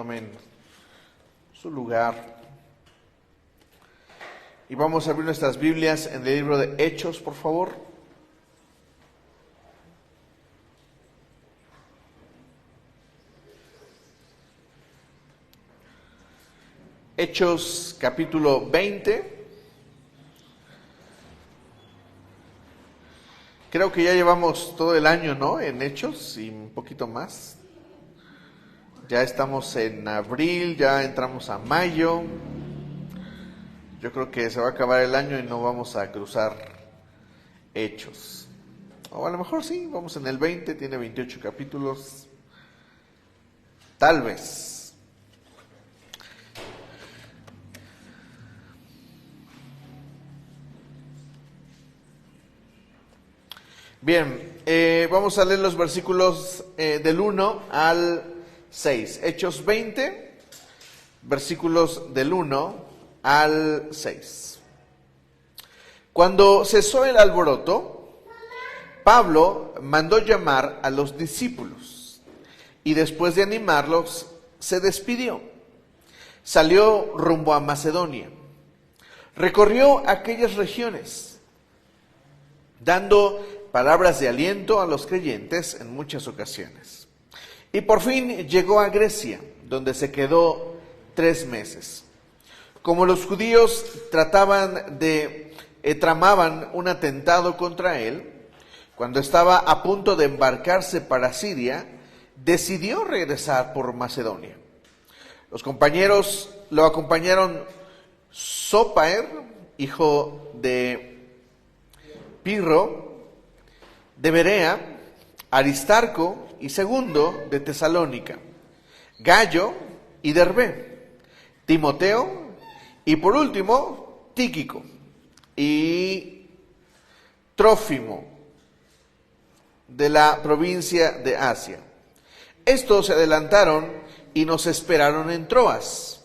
tomen su lugar. Y vamos a abrir nuestras Biblias en el libro de Hechos, por favor. Hechos capítulo 20. Creo que ya llevamos todo el año, ¿no? En Hechos y un poquito más. Ya estamos en abril, ya entramos a mayo. Yo creo que se va a acabar el año y no vamos a cruzar Hechos. O a lo mejor sí, vamos en el 20, tiene 28 capítulos. Tal vez. Bien, vamos a leer los versículos del 1 al 6. Hechos 20, versículos del 1 al 6. Cuando cesó el alboroto, Pablo mandó llamar a los discípulos y después de animarlos se despidió. Salió rumbo a Macedonia. Recorrió aquellas regiones, dando palabras de aliento a los creyentes en muchas ocasiones. Y por fin llegó a Grecia, donde se quedó 3 meses. Como los judíos tramaban un atentado contra él, cuando estaba a punto de embarcarse para Siria, decidió regresar por Macedonia. Los compañeros lo acompañaron Sopater, hijo de Pirro, de Berea, Aristarco y Segundo de Tesalónica, Gallo y Derbe, Timoteo y por último Tíquico y Trófimo de la provincia de Asia. Estos se adelantaron y nos esperaron en Troas,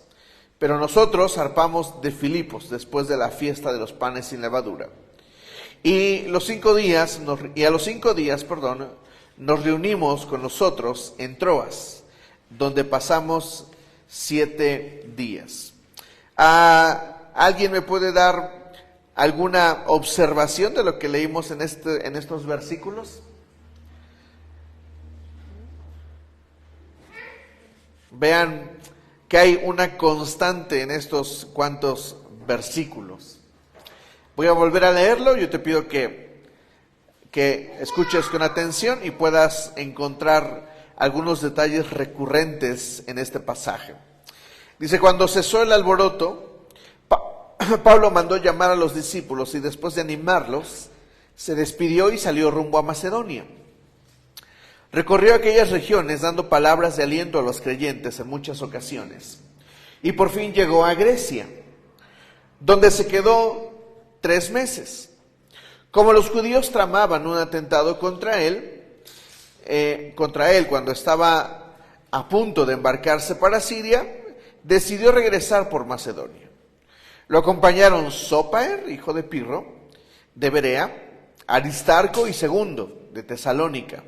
pero nosotros zarpamos de Filipos después de la fiesta de los panes sin levadura. Y a los 5 días, nos reunimos con nosotros en Troas, donde pasamos 7 días. ¿Alguien me puede dar alguna observación de lo que leímos en estos versículos? Vean que hay una constante en estos cuantos versículos. Voy a volver a leerlo. Yo te pido que escuches con atención y puedas encontrar algunos detalles recurrentes en este pasaje. Dice: cuando cesó el alboroto, Pablo mandó llamar a los discípulos y después de animarlos, se despidió y salió rumbo a Macedonia. Recorrió aquellas regiones dando palabras de aliento a los creyentes en muchas ocasiones. Y por fin llegó a Grecia, donde se quedó 3 meses. Como los judíos tramaban un atentado contra él cuando estaba a punto de embarcarse para Siria, decidió regresar por Macedonia. Lo acompañaron Sopater, hijo de Pirro, de Berea, Aristarco y Segundo, de Tesalónica,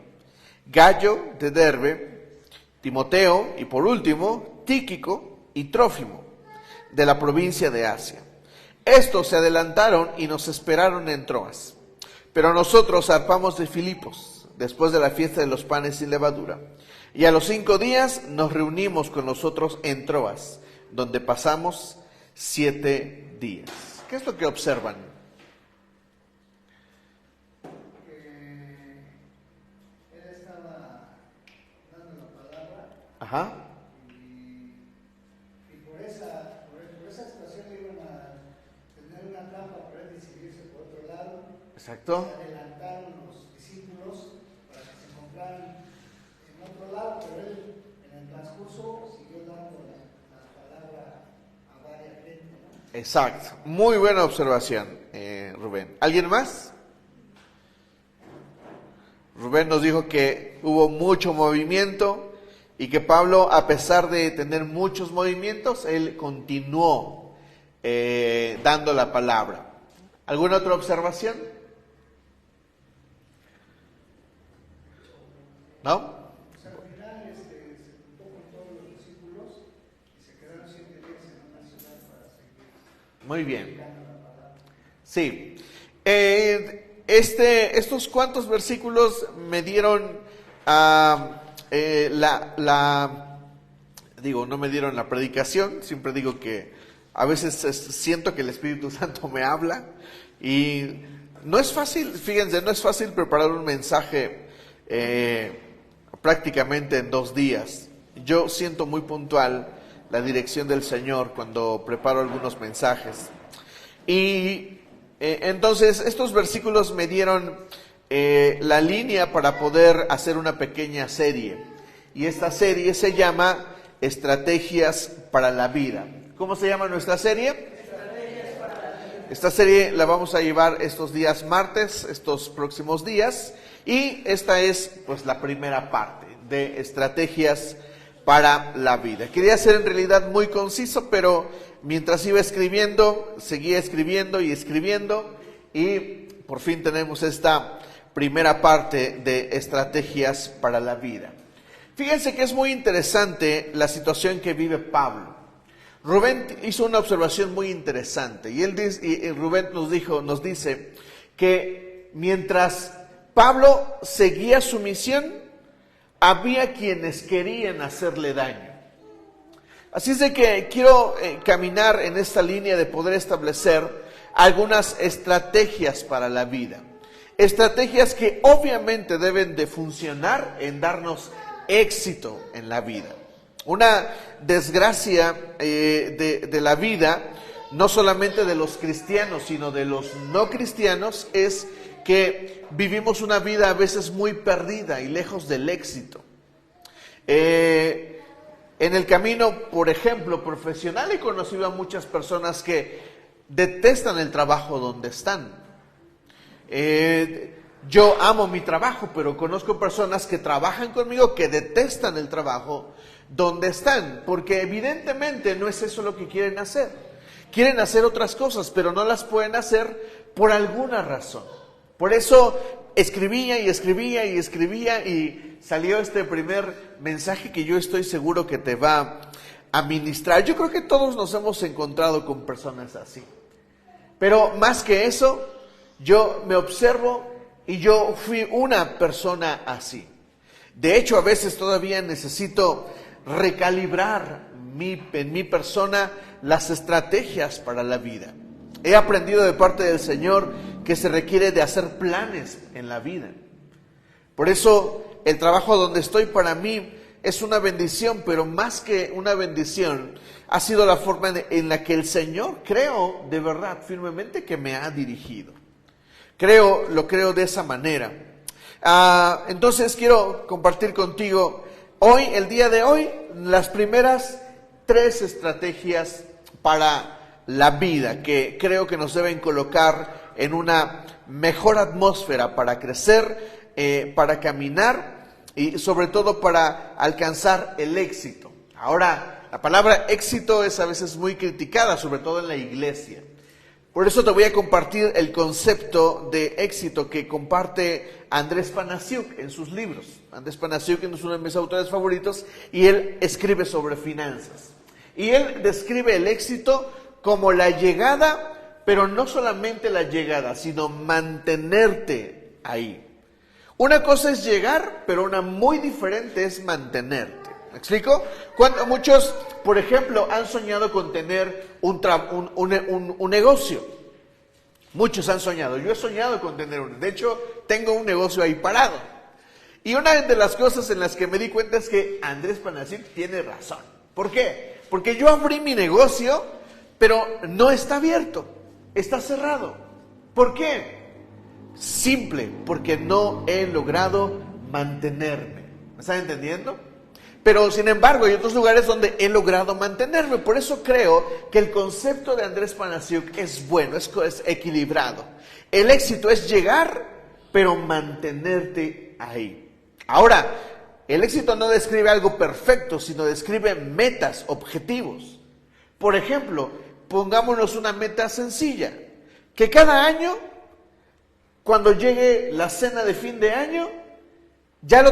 Gallo, de Derbe, Timoteo y por último Tíquico y Trófimo, de la provincia de Asia. Estos se adelantaron y nos esperaron en Troas, pero nosotros zarpamos de Filipos después de la fiesta de los panes sin levadura. Y a los 5 días nos reunimos con nosotros en Troas, donde pasamos 7 días. ¿Qué es lo que observan? Él estaba dando la palabra. Ajá. Y por esa situación le iban a tener una trampa para él decidirse por otro lado. Exacto. Se adelantaron los discípulos para que se encontraran en otro lado, pero él en el transcurso siguió dando la palabra a varias gente, ¿no? Exacto. Muy buena observación, Rubén. ¿Alguien más? Rubén nos dijo que hubo mucho movimiento y que Pablo, a pesar de tener muchos movimientos, él continuó dando la palabra. ¿Alguna otra observación? ¿No? Pues al final se juntó con todos los discípulos Muy bien. Sí. Estos cuantos versículos me dieron no me dieron la predicación. Siempre digo que a veces siento que el Espíritu Santo me habla y no es fácil, fíjense, no es fácil preparar un mensaje prácticamente en 2 días. Yo siento muy puntual la dirección del Señor cuando preparo algunos mensajes. Y entonces estos versículos me dieron la línea para poder hacer una pequeña serie. Y esta serie se llama Estrategias para la Vida. ¿Cómo se llama nuestra serie? Estrategias para la Vida. Esta serie la vamos a llevar estos días martes, estos próximos días. Y esta es pues la primera parte de Estrategias para la Vida. Quería ser en realidad muy conciso, pero mientras iba escribiendo, seguía escribiendo y escribiendo, y por fin tenemos esta primera parte de Estrategias para la Vida. Fíjense que es muy interesante la situación que vive Pablo. Rubén hizo una observación muy interesante, y Rubén nos dice que mientras Pablo seguía su misión, había quienes querían hacerle daño. Así es de que quiero caminar en esta línea de poder establecer algunas estrategias para la vida. Estrategias que obviamente deben de funcionar en darnos éxito en la vida. Una desgracia de la vida, no solamente de los cristianos, sino de los no cristianos, es que vivimos una vida a veces muy perdida y lejos del éxito. En el camino, por ejemplo, profesional, he conocido a muchas personas que detestan el trabajo donde están. Yo amo mi trabajo, pero conozco personas que trabajan conmigo que detestan el trabajo donde están, porque evidentemente no es eso lo que quieren hacer. Quieren hacer otras cosas, pero no las pueden hacer por alguna razón. Por eso escribía y salió este primer mensaje que yo estoy seguro que te va a ministrar. Yo creo que todos nos hemos encontrado con personas así. Pero más que eso, yo me observo y yo fui una persona así. De hecho, a veces todavía necesito recalibrar en mi persona las estrategias para la vida. He aprendido de parte del Señor que se requiere de hacer planes en la vida. Por eso el trabajo donde estoy para mí es una bendición, pero más que una bendición, ha sido la forma en la que el Señor, creo de verdad, firmemente, que me ha dirigido. Lo creo de esa manera. Entonces quiero compartir contigo hoy, el día de hoy, las primeras 3 estrategias para la vida que creo que nos deben colocar en una mejor atmósfera para crecer, para caminar y sobre todo para alcanzar el éxito. Ahora, la palabra éxito es a veces muy criticada, sobre todo en la iglesia. Por eso te voy a compartir el concepto de éxito que comparte Andrés Panasiuk en sus libros. Andrés Panasiuk es uno de mis autores favoritos y él escribe sobre finanzas. Y él describe el éxito como la llegada, pero no solamente la llegada, sino mantenerte ahí. Una cosa es llegar, pero una muy diferente es mantenerte. ¿Me explico? Cuando muchos, por ejemplo, han soñado con tener un negocio. Muchos han soñado. Yo he soñado con tener uno. De hecho, tengo un negocio ahí parado. Y una de las cosas en las que me di cuenta es que Andrés Panasiuk tiene razón. ¿Por qué? Porque yo abrí mi negocio, pero no está abierto. Está cerrado. ¿Por qué? Simple, porque no he logrado mantenerme. ¿Me están entendiendo? Pero sin embargo hay otros lugares donde he logrado mantenerme. Por eso creo que el concepto de Andrés Panasiuk es bueno, es equilibrado. El éxito es llegar, pero mantenerte ahí. Ahora, el éxito no describe algo perfecto, sino describe metas, objetivos. Por ejemplo, pongámonos una meta sencilla, que cada año, cuando llegue la cena de fin de año, ya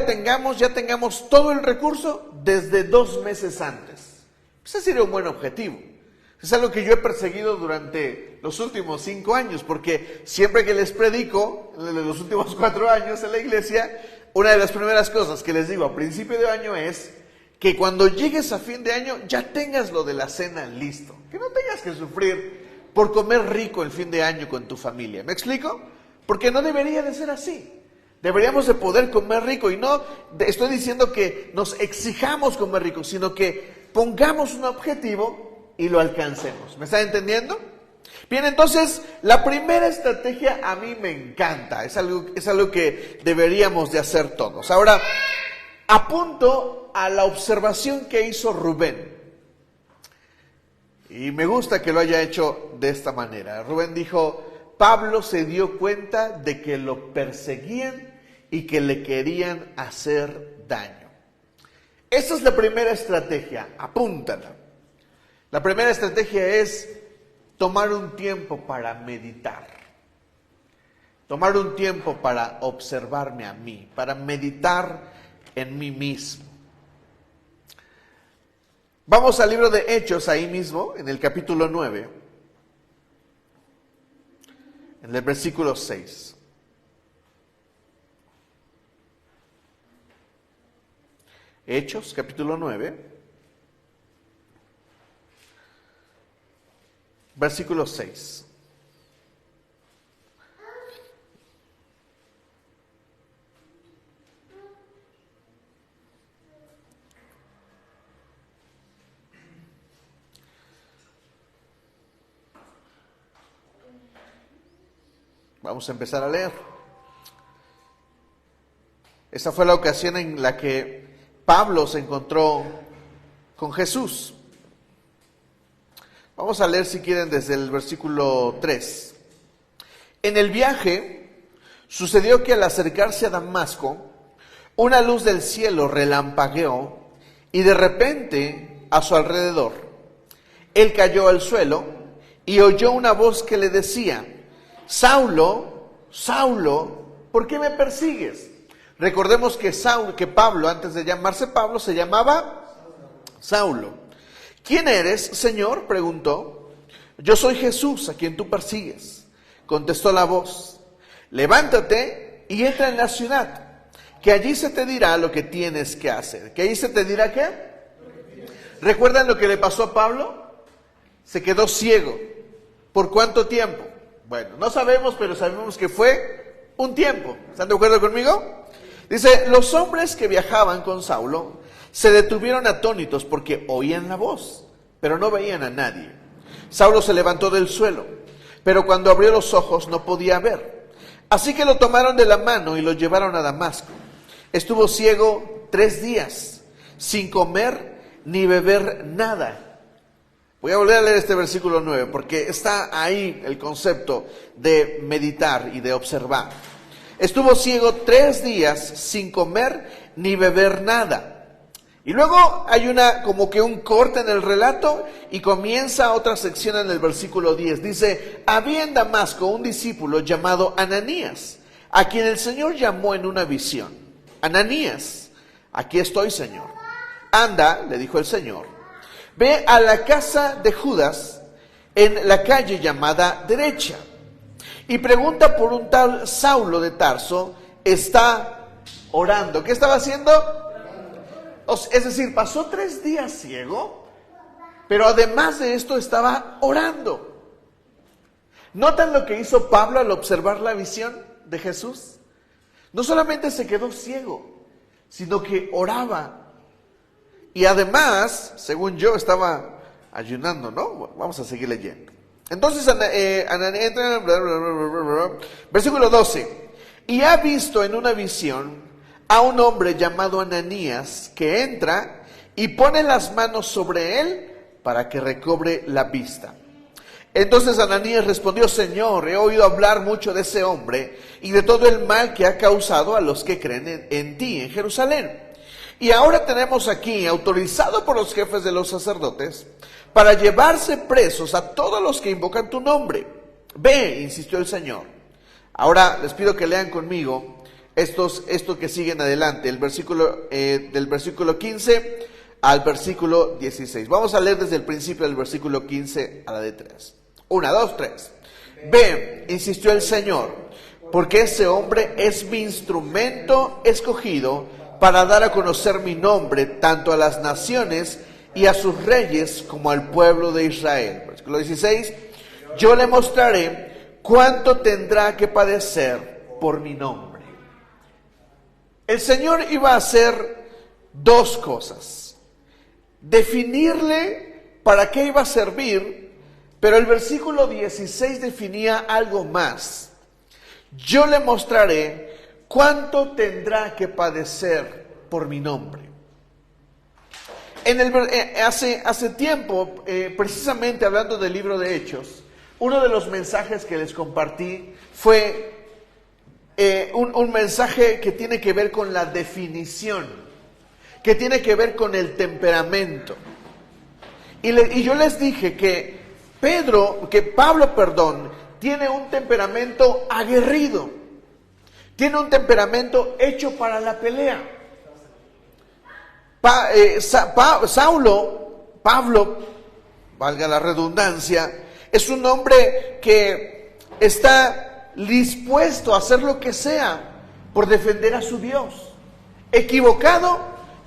tengamos todo el recurso desde 2 meses antes. Ese sería un buen objetivo. Es algo que yo he perseguido durante los últimos 5 años, porque siempre que les predico, en los últimos 4 años en la iglesia, una de las primeras cosas que les digo a principio de año es que cuando llegues a fin de año ya tengas lo de la cena listo, que no tengas que sufrir por comer rico el fin de año con tu familia. ¿Me explico? Porque no debería de ser así. Deberíamos de poder comer rico, y no estoy diciendo que nos exijamos comer rico, sino que pongamos un objetivo y lo alcancemos. ¿Me están entendiendo? Bien, entonces, la primera estrategia a mí me encanta. Es algo que deberíamos de hacer todos. Ahora, apunto a la observación que hizo Rubén. Y me gusta que lo haya hecho de esta manera. Rubén dijo: Pablo se dio cuenta de que lo perseguían y que le querían hacer daño. Esa es la primera estrategia, apúntala. La primera estrategia es tomar un tiempo para meditar. Tomar un tiempo para observarme a mí, para meditar en mí mismo. Vamos al libro de Hechos, ahí mismo, en el capítulo 9, en el versículo 6. Hechos, capítulo 9, versículo 6. Vamos a empezar a leer. Esa fue la ocasión en la que Pablo se encontró con Jesús. Vamos a leer, si quieren, desde el versículo 3. En el viaje sucedió que al acercarse a Damasco, una luz del cielo relampagueó y de repente a su alrededor. Él cayó al suelo y oyó una voz que le decía: Saulo, Saulo, ¿por qué me persigues? Recordemos que Pablo, antes de llamarse Pablo, se llamaba Saulo. ¿Quién eres, Señor?, preguntó. Yo soy Jesús, a quien tú persigues, contestó la voz. Levántate y entra en la ciudad, que allí se te dirá lo que tienes que hacer. ¿Que allí se te dirá qué? ¿Recuerdan lo que le pasó a Pablo? Se quedó ciego. ¿Por cuánto tiempo? Bueno, no sabemos, pero sabemos que fue un tiempo. ¿Están de acuerdo conmigo? Dice: los hombres que viajaban con Saulo se detuvieron atónitos porque oían la voz, pero no veían a nadie. Saulo se levantó del suelo, pero cuando abrió los ojos no podía ver. Así que lo tomaron de la mano y lo llevaron a Damasco. Estuvo ciego 3 días, sin comer ni beber nada. Voy a volver a leer este versículo 9, porque está ahí el concepto de meditar y de observar. Estuvo ciego 3 días sin comer ni beber nada. Y luego hay como que un corte en el relato y comienza otra sección en el versículo 10. Dice: había en Damasco un discípulo llamado Ananías, a quien el Señor llamó en una visión. Ananías, aquí estoy, Señor. Anda, le dijo el Señor, ve a la casa de Judas en la calle llamada Derecha y pregunta por un tal Saulo de Tarso. Está orando. ¿Qué estaba haciendo? Es decir, pasó 3 días ciego, pero además de esto estaba orando. ¿Notan lo que hizo Pablo al observar la visión de Jesús? No solamente se quedó ciego, sino que oraba. Y además, según yo, estaba ayunando, ¿no? Vamos a seguir leyendo. Entonces, versículo 12. Y ha visto en una visión a un hombre llamado Ananías que entra y pone las manos sobre él para que recobre la vista. Entonces Ananías respondió: Señor, he oído hablar mucho de ese hombre y de todo el mal que ha causado a los que creen en ti en Jerusalén. Y ahora tenemos aquí, autorizado por los jefes de los sacerdotes, para llevarse presos a todos los que invocan tu nombre. Ve, insistió el Señor. Ahora les pido que lean conmigo esto que siguen adelante, el versículo del versículo 15 al versículo 16. Vamos a leer desde el principio del versículo 15 a la de 3. 1, 2, 3. Ve, insistió el Señor, porque ese hombre es mi instrumento escogido para dar a conocer mi nombre tanto a las naciones y a sus reyes como al pueblo de Israel. Versículo 16. Yo le mostraré cuánto tendrá que padecer por mi nombre. El Señor iba a hacer dos cosas. Definirle para qué iba a servir, pero el versículo 16 definía algo más. Yo le mostraré cuánto tendrá que padecer por mi nombre. Hace tiempo, precisamente hablando del libro de Hechos, uno de los mensajes que les compartí fue un mensaje que tiene que ver con la definición, que tiene que ver con el temperamento. Y yo les dije que Pablo, tiene un temperamento aguerrido, tiene un temperamento hecho para la pelea. Pablo, valga la redundancia, es un hombre que está dispuesto a hacer lo que sea por defender a su Dios. Equivocado,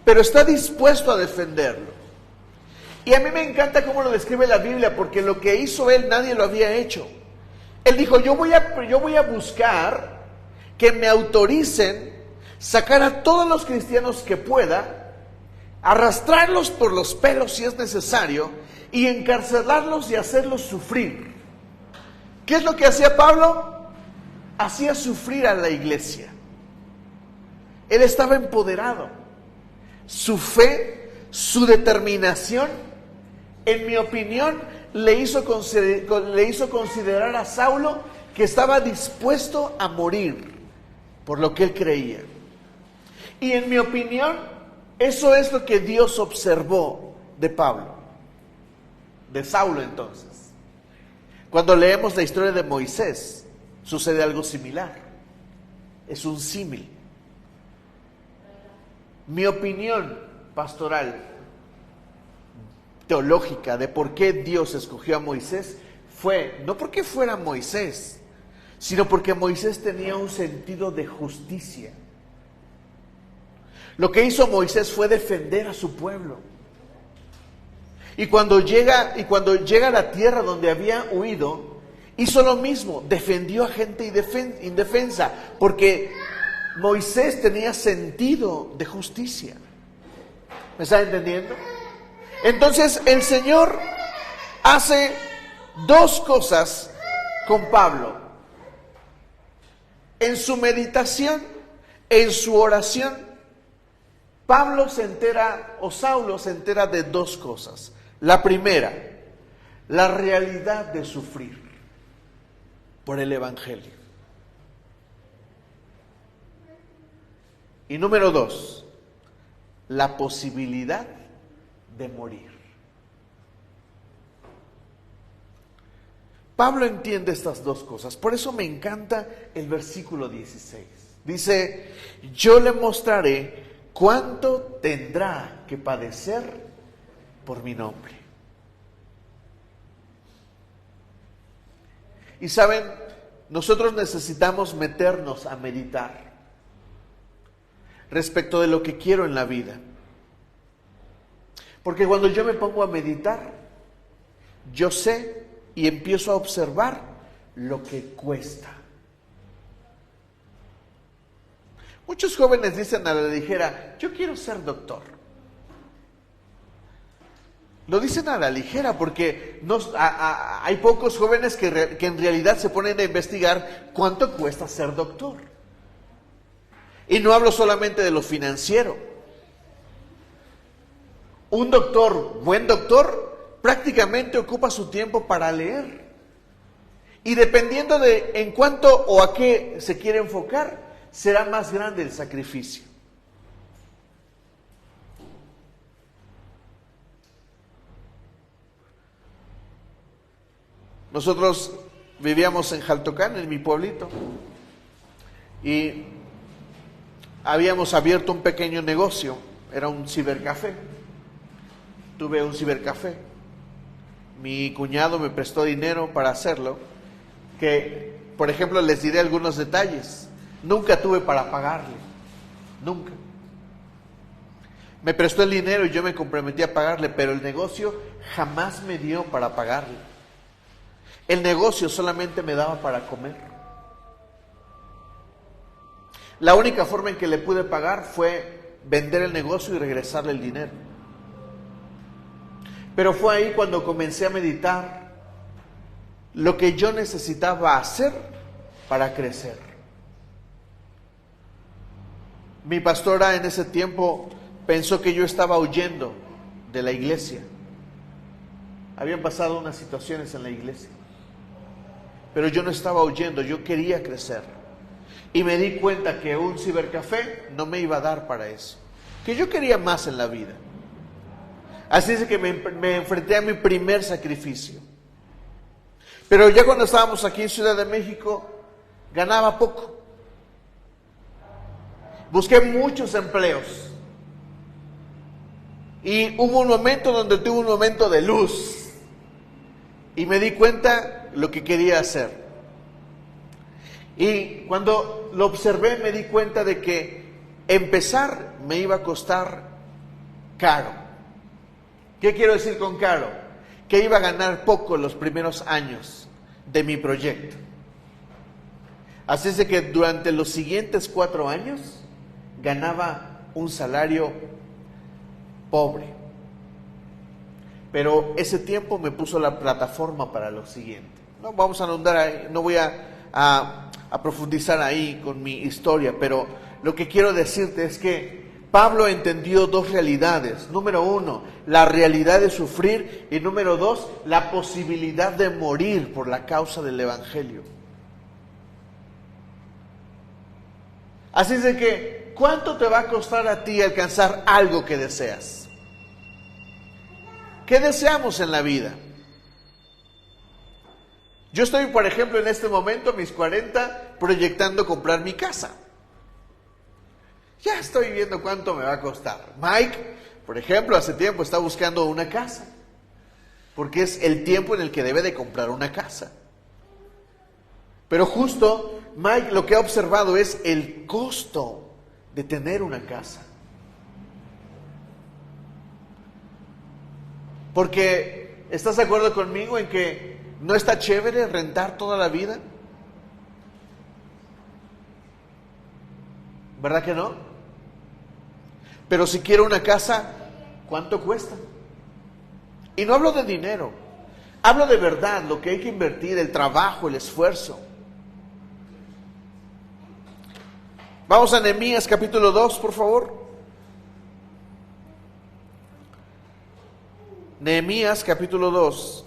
pero está dispuesto a defenderlo. Y a mí me encanta cómo lo describe la Biblia, porque lo que hizo él nadie lo había hecho. Él dijo, yo voy a buscar que me autoricen sacar a todos los cristianos que pueda, arrastrarlos por los pelos si es necesario, y encarcelarlos y hacerlos sufrir. ¿Qué es lo que hacía Pablo? Hacía sufrir a la iglesia. Él estaba empoderado. Su fe, su determinación, en mi opinión, le hizo considerar a Saulo que estaba dispuesto a morir por lo que él creía. Y en mi opinión, eso es lo que Dios observó de Pablo, de Saulo entonces. Cuando leemos la historia de Moisés, sucede algo similar. Es un símil. Mi opinión pastoral, teológica, de por qué Dios escogió a Moisés, fue no porque fuera Moisés, sino porque Moisés tenía un sentido de justicia. Lo que hizo Moisés fue defender a su pueblo. Y cuando llega a la tierra donde había huido, hizo lo mismo, defendió a gente indefensa, porque Moisés tenía sentido de justicia. ¿Me está entendiendo? Entonces el Señor hace dos cosas con Pablo. En su meditación, en su oración, Saulo se entera de dos cosas. La primera, la realidad de sufrir por el Evangelio. Y número dos, la posibilidad de morir. Pablo entiende estas dos cosas, por eso me encanta el versículo 16. Dice, yo le mostraré cuánto tendrá que padecer por mi nombre. Y saben, nosotros necesitamos meternos a meditar respecto de lo que quiero en la vida. Porque cuando yo me pongo a meditar, yo sé y empiezo a observar lo que cuesta. Muchos jóvenes dicen a la ligera, yo quiero ser doctor. Lo dicen a la ligera porque hay pocos jóvenes que en realidad se ponen a investigar cuánto cuesta ser doctor. Y no hablo solamente de lo financiero. Un doctor, buen doctor, prácticamente ocupa su tiempo para leer. Y dependiendo de en cuánto o a qué se quiere enfocar, será más grande el sacrificio. Nosotros vivíamos en Jaltocán, en mi pueblito, y habíamos abierto un pequeño negocio, era un cibercafé. tuve un cibercafé. Mi cuñado me prestó dinero para hacerlo, que, por ejemplo, les diré algunos detalles. Nunca tuve para pagarle, nunca. Me prestó el dinero y yo me comprometí a pagarle, pero el negocio jamás me dio para pagarle. El negocio solamente me daba para comer. La única forma en que le pude pagar fue vender el negocio y regresarle el dinero. Pero fue ahí cuando comencé a meditar lo que yo necesitaba hacer para crecer. Mi pastora en ese tiempo pensó que yo estaba huyendo de la iglesia. Habían pasado unas situaciones en la iglesia, pero yo no estaba huyendo, yo quería crecer. Y me di cuenta que un cibercafé no me iba a dar para eso, que yo quería más en la vida. Así es que me enfrenté a mi primer sacrificio. Pero ya cuando estábamos aquí en Ciudad de México, ganaba poco. Busqué muchos empleos. Y hubo un momento donde tuve un momento de luz. Y me di cuenta lo que quería hacer. Y cuando lo observé me di cuenta de que empezar me iba a costar caro. ¿Qué quiero decir con caro? Que iba a ganar poco los primeros años de mi proyecto. Así es de que durante los siguientes 4 años ganaba un salario pobre. Pero ese tiempo me puso la plataforma para lo siguiente. No vamos a ahondar ahí, no voy a profundizar ahí con mi historia, pero lo que quiero decirte es que Pablo entendió 2 realidades. Número 1, la realidad de sufrir, y número 2, la posibilidad de morir por la causa del evangelio. Así es de que, ¿cuánto te va a costar a ti alcanzar algo que deseas? ¿Qué deseamos en la vida? Yo estoy, por ejemplo, en este momento, a mis 40, proyectando comprar mi casa. Ya estoy viendo cuánto me va a costar. Mike, por ejemplo, hace tiempo está buscando una casa, porque es el tiempo en el que debe de comprar una casa. Pero justo Mike lo que ha observado es el costo de tener una casa. Porque, ¿estás de acuerdo conmigo en que no está chévere rentar toda la vida? ¿Verdad que no? Pero si quiero una casa, ¿cuánto cuesta? Y no hablo de dinero, hablo de verdad, lo que hay que invertir, el trabajo, el esfuerzo. Vamos a Nehemías capítulo 2, por favor. Nehemías capítulo 2.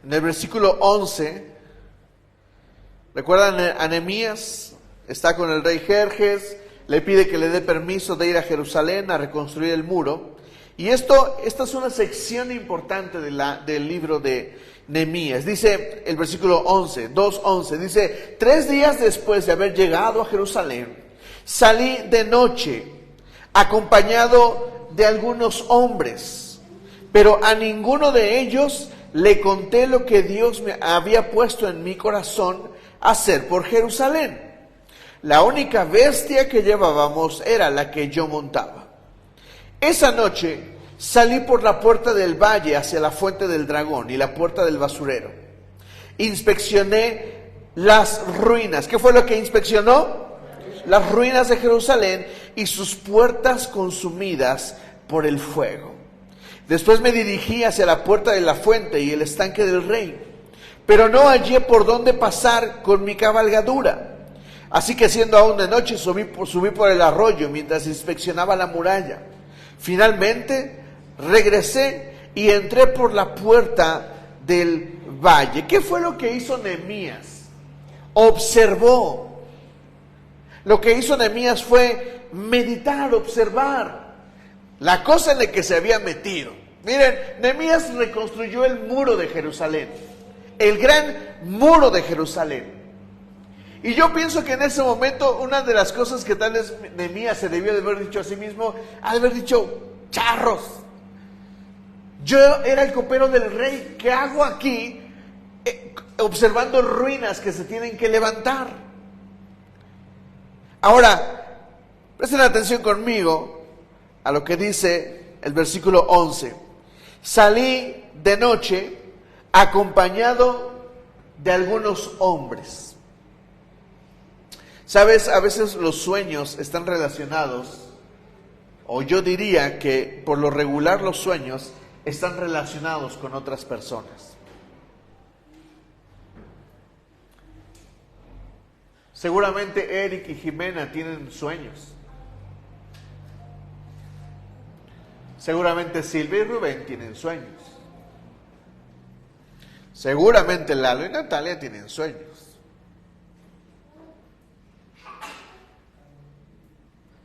En el versículo 11, ¿recuerdan a Nehemías? Está con el rey Jerjes, le pide que le dé permiso de ir a Jerusalén a reconstruir el muro. Y esta es una sección importante del libro de Nehemías. Dice el versículo 11, 2:11, dice: 3 días después de haber llegado a Jerusalén, salí de noche, acompañado de algunos hombres, pero a ninguno de ellos le conté lo que Dios me había puesto en mi corazón hacer por Jerusalén. La única bestia que llevábamos era la que yo montaba. Esa noche salí por la puerta del valle hacia la fuente del dragón y la puerta del basurero. Inspeccioné las ruinas. ¿Qué fue lo que inspeccionó? Las ruinas de Jerusalén y sus puertas consumidas por el fuego. Después me dirigí hacia la puerta de la fuente y el estanque del rey, pero no hallé por dónde pasar con mi cabalgadura. Así que siendo aún de noche subí por el arroyo mientras inspeccionaba la muralla. Finalmente regresé y entré por la puerta del valle. ¿Qué fue lo que hizo Nehemías? Observó. Lo que hizo Nehemías fue meditar, observar la cosa en la que se había metido. Miren, Nehemías reconstruyó el muro de Jerusalén. el gran muro de Jerusalén. Y yo pienso que en ese momento una de las cosas que tal vez Nehemías se debió de haber dicho a sí mismo, ha de haber dicho: charros, yo era el copero del rey, ¿qué hago aquí observando ruinas que se tienen que levantar? Ahora, presten atención conmigo a lo que dice el versículo 11. Salí de noche acompañado de algunos hombres. Sabes, a veces los sueños están relacionados, o yo diría que por lo regular los sueños están relacionados con otras personas. Seguramente Eric y Jimena tienen sueños. Seguramente Silvia y Rubén tienen sueños. Seguramente Lalo y Natalia tienen sueños.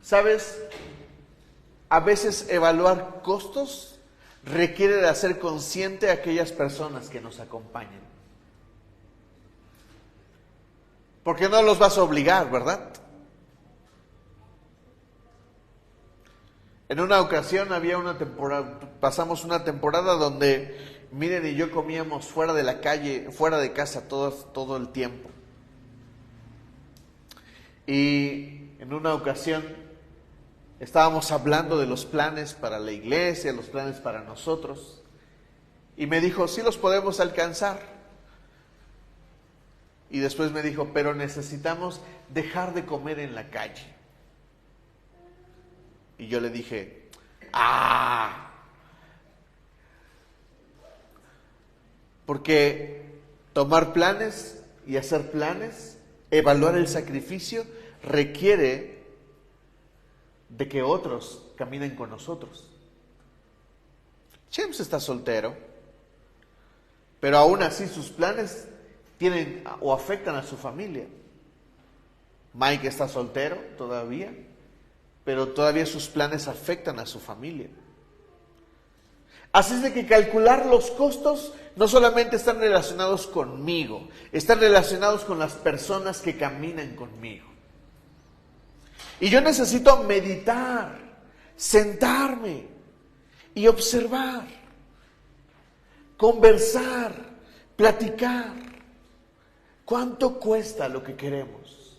¿Sabes? A veces evaluar costos requiere de hacer consciente a aquellas personas que nos acompañan. Porque no los vas a obligar, ¿verdad? En una ocasión pasamos una temporada donde Miren y yo comíamos fuera de la calle, fuera de casa todo el tiempo. Y en una ocasión estábamos hablando de los planes para la iglesia, los planes para nosotros. Y me dijo: sí los podemos alcanzar. Y después me dijo: pero necesitamos dejar de comer en la calle. Y yo le dije: porque tomar planes y hacer planes, evaluar el sacrificio, requiere de que otros caminen con nosotros. James está soltero, pero aún así sus planes tienen o afectan a su familia. Mike está soltero todavía, pero todavía sus planes afectan a su familia. Así es de que calcular los costos no solamente están relacionados conmigo, están relacionados con las personas que caminan conmigo. Y yo necesito meditar, sentarme y observar, conversar, platicar. ¿Cuánto cuesta lo que queremos?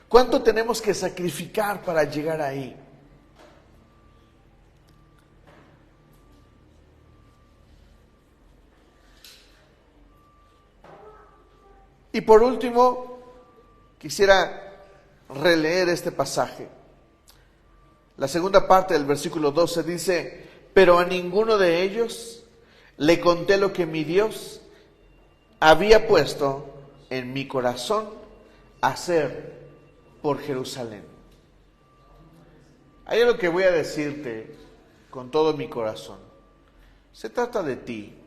¿Cuánto tenemos que sacrificar para llegar ahí? Y por último, quisiera releer este pasaje. La segunda parte del versículo 12 dice: pero a ninguno de ellos le conté lo que mi Dios había puesto en mi corazón hacer por Jerusalén. Hay algo que voy a decirte con todo mi corazón. Se trata de ti.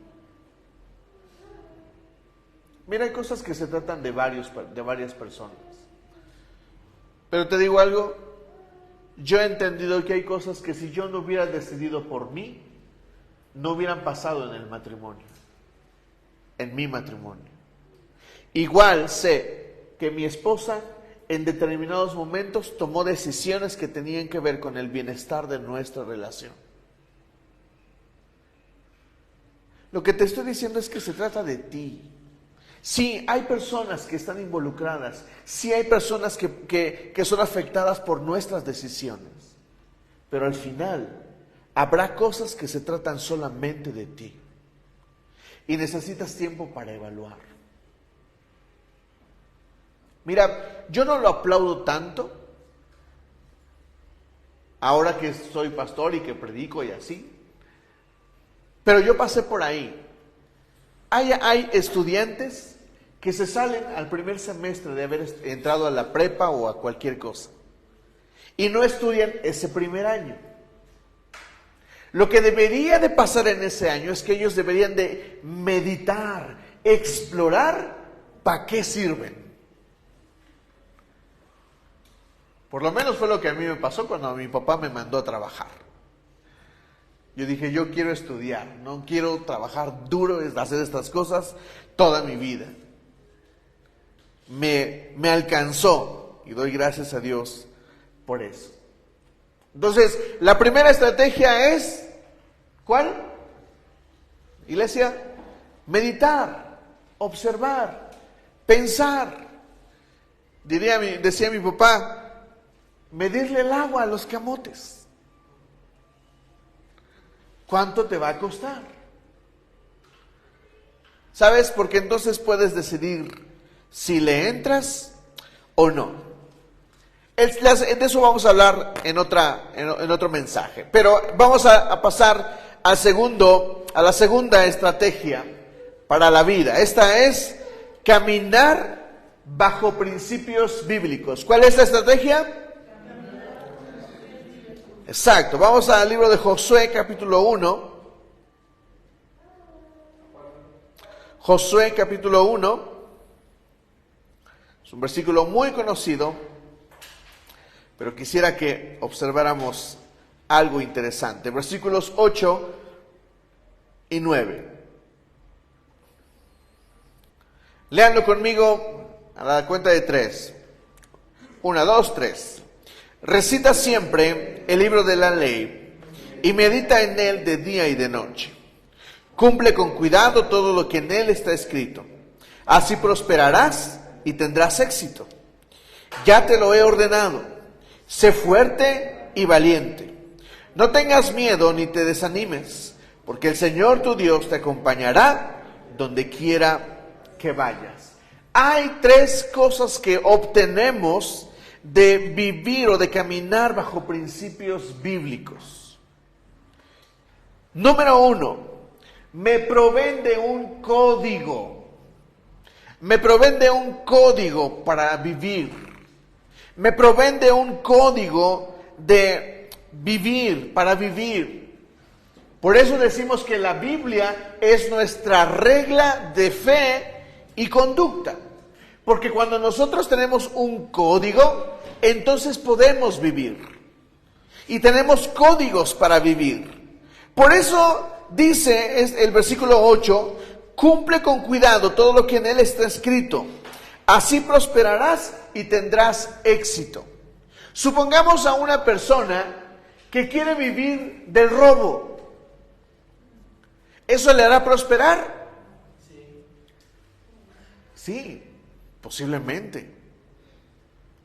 Mira, hay cosas que se tratan de varias personas. Pero te digo algo, yo he entendido que hay cosas que si yo no hubiera decidido por mí, no hubieran pasado en el matrimonio, en mi matrimonio. Igual sé que mi esposa en determinados momentos tomó decisiones que tenían que ver con el bienestar de nuestra relación. Lo que te estoy diciendo es que se trata de ti. Sí, hay personas que están involucradas, sí hay personas que son afectadas por nuestras decisiones, pero al final habrá cosas que se tratan solamente de ti y necesitas tiempo para evaluar. Mira, yo no lo aplaudo tanto ahora que soy pastor y que predico y así, pero yo pasé por ahí. Hay estudiantes que se salen al primer semestre de haber entrado a la prepa o a cualquier cosa y no estudian ese primer año. Lo que debería de pasar en ese año es que ellos deberían de meditar, explorar para qué sirven. Por lo menos fue lo que a mí me pasó cuando mi papá me mandó a trabajar. Yo dije, yo quiero estudiar, no quiero trabajar duro, hacer estas cosas toda mi vida. Me alcanzó y doy gracias a Dios por eso. Entonces, la primera estrategia es, ¿cuál? Iglesia, meditar, observar, pensar. Decía mi papá, medirle el agua a los camotes. ¿Cuánto te va a costar? ¿Sabes? Porque entonces puedes decidir si le entras o no. De eso vamos a hablar en otro mensaje. Pero vamos a pasar a la segunda estrategia para la vida. Esta es caminar bajo principios bíblicos. ¿Cuál es la estrategia? Exacto. Vamos al libro de Josué, capítulo 1. Josué, capítulo 1. Es un versículo muy conocido, pero quisiera que observáramos algo interesante. Versículos 8 y 9. Léanlo conmigo a la cuenta de 3. 1, 2, 3. Recita siempre el libro de la ley y medita en él de día y de noche. Cumple con cuidado todo lo que en él está escrito. Así prosperarás y tendrás éxito. Ya te lo he ordenado. Sé fuerte y valiente. No tengas miedo ni te desanimes, porque el Señor tu Dios te acompañará donde quiera que vayas. Hay 3 cosas que obtenemos de vivir o de caminar bajo principios bíblicos. Número 1, me proveen de un código. Me proveen de un código para vivir. Me proveen de un código de vivir, para vivir. Por eso decimos que la Biblia es nuestra regla de fe y conducta. Porque cuando nosotros tenemos un código, entonces podemos vivir. Y tenemos códigos para vivir. Por eso dice el versículo 8, cumple con cuidado todo lo que en él está escrito. Así prosperarás y tendrás éxito. Supongamos a una persona que quiere vivir del robo. ¿Eso le hará prosperar? Sí, posiblemente.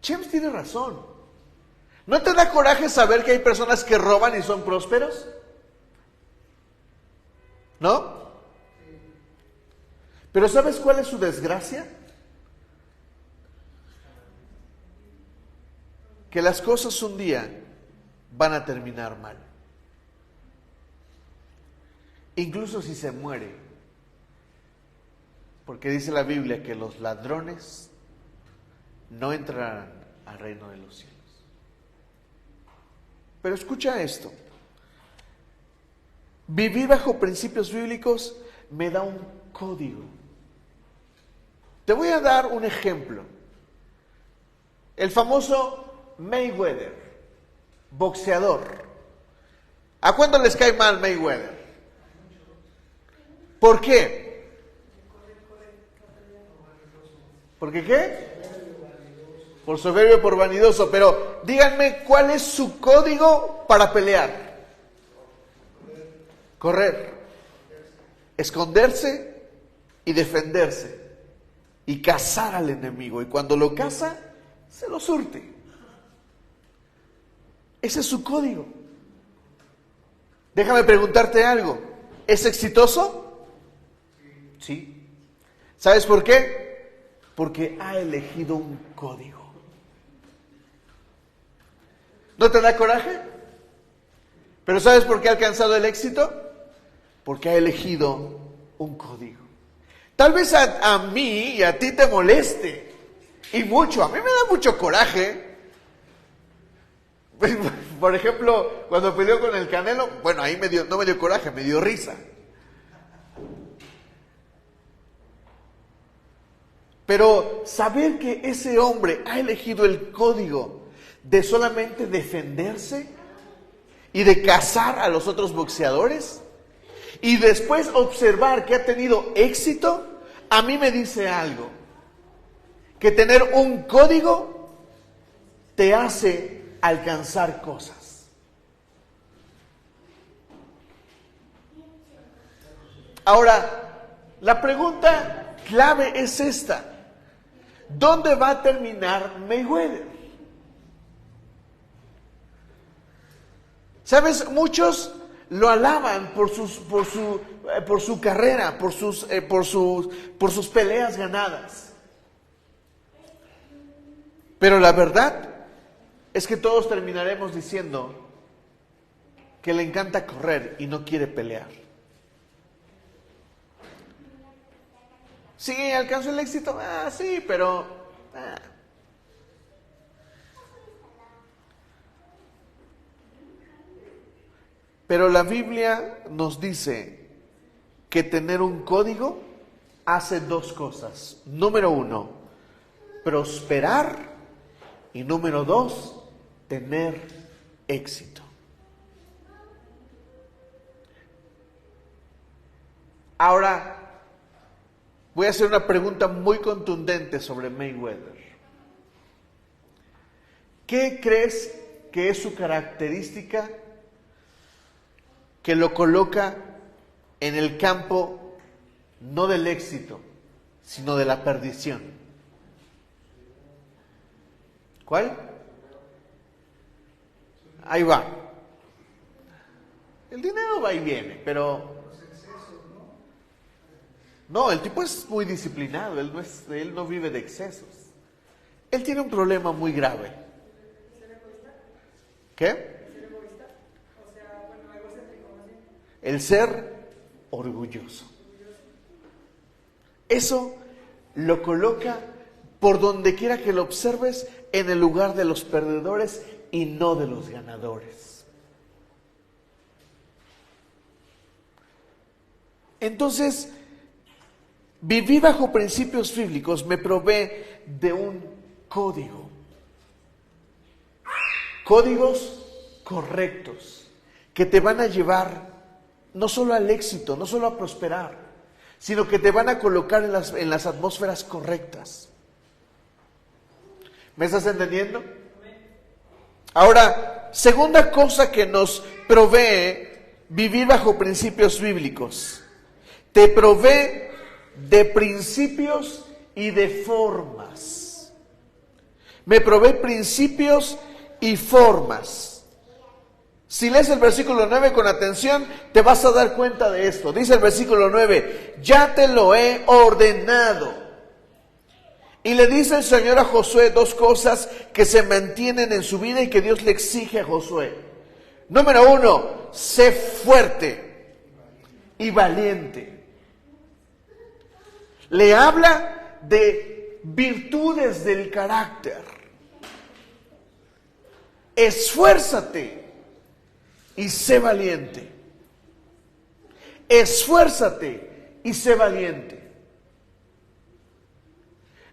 James tiene razón. ¿No te da coraje saber que hay personas que roban y son prósperos? ¿No? Pero ¿sabes cuál es su desgracia? Que las cosas un día van a terminar mal. Incluso si se muere. Porque dice la Biblia que los ladrones no entrarán al reino de los cielos. Pero escucha esto. Vivir bajo principios bíblicos me da un código. Te voy a dar un ejemplo. El famoso Mayweather, boxeador. ¿A cuándo les cae mal Mayweather? ¿Por qué? ¿Por qué? Por soberbio, por vanidoso. Pero díganme, ¿cuál es su código para pelear? Correr, esconderse y defenderse y cazar al enemigo. Y cuando lo caza, se lo surte. Ese es su código. Déjame preguntarte algo. ¿Es exitoso? Sí. ¿Sabes por qué? Porque ha elegido un código. ¿No te da coraje? ¿Pero sabes por qué ha alcanzado el éxito? Porque ha elegido un código. Tal vez a mí y a ti te moleste. Y mucho. A mí me da mucho coraje. Por ejemplo, cuando peleó con el Canelo, bueno, ahí no me dio coraje, me dio risa. Pero saber que ese hombre ha elegido el código de solamente defenderse y de cazar a los otros boxeadores y después observar que ha tenido éxito, a mí me dice algo, que tener un código te hace alcanzar cosas. Ahora, la pregunta clave es esta: ¿dónde va a terminar Mayweather? ¿Sabes? Muchos lo alaban por su carrera, por sus peleas ganadas. Pero la verdad es que todos terminaremos diciendo que le encanta correr y no quiere pelear. Sí, alcanzó el éxito, sí, pero Pero la Biblia nos dice que tener un código hace dos cosas. Número uno, prosperar, y número dos, tener éxito. Ahora, voy a hacer una pregunta muy contundente sobre Mayweather. ¿Qué crees que es su característica que lo coloca en el campo no del éxito, sino de la perdición? ¿Cuál? Ahí va. El dinero va y viene, pero no, el tipo es muy disciplinado, él no vive de excesos. Él tiene un problema muy grave. ¿Qué? El ser orgulloso. Eso lo coloca, por donde quiera que lo observes, en el lugar de los perdedores y no de los ganadores. Entonces, vivir bajo principios bíblicos me provee de un código. Códigos correctos que te van a llevar no solo al éxito, no solo a prosperar, sino que te van a colocar en las atmósferas correctas. ¿Me estás entendiendo? Ahora, segunda cosa que nos provee vivir bajo principios bíblicos. Te provee de principios y de formas. Me provee principios y formas. Si lees el versículo 9 con atención, te vas a dar cuenta de esto. Dice el versículo 9, ya te lo he ordenado. Y le dice el Señor a Josué dos cosas que se mantienen en su vida y que Dios le exige a Josué. Número uno, sé fuerte y valiente. Le habla de virtudes del carácter. Esfuérzate y sé valiente. Esfuérzate y sé valiente.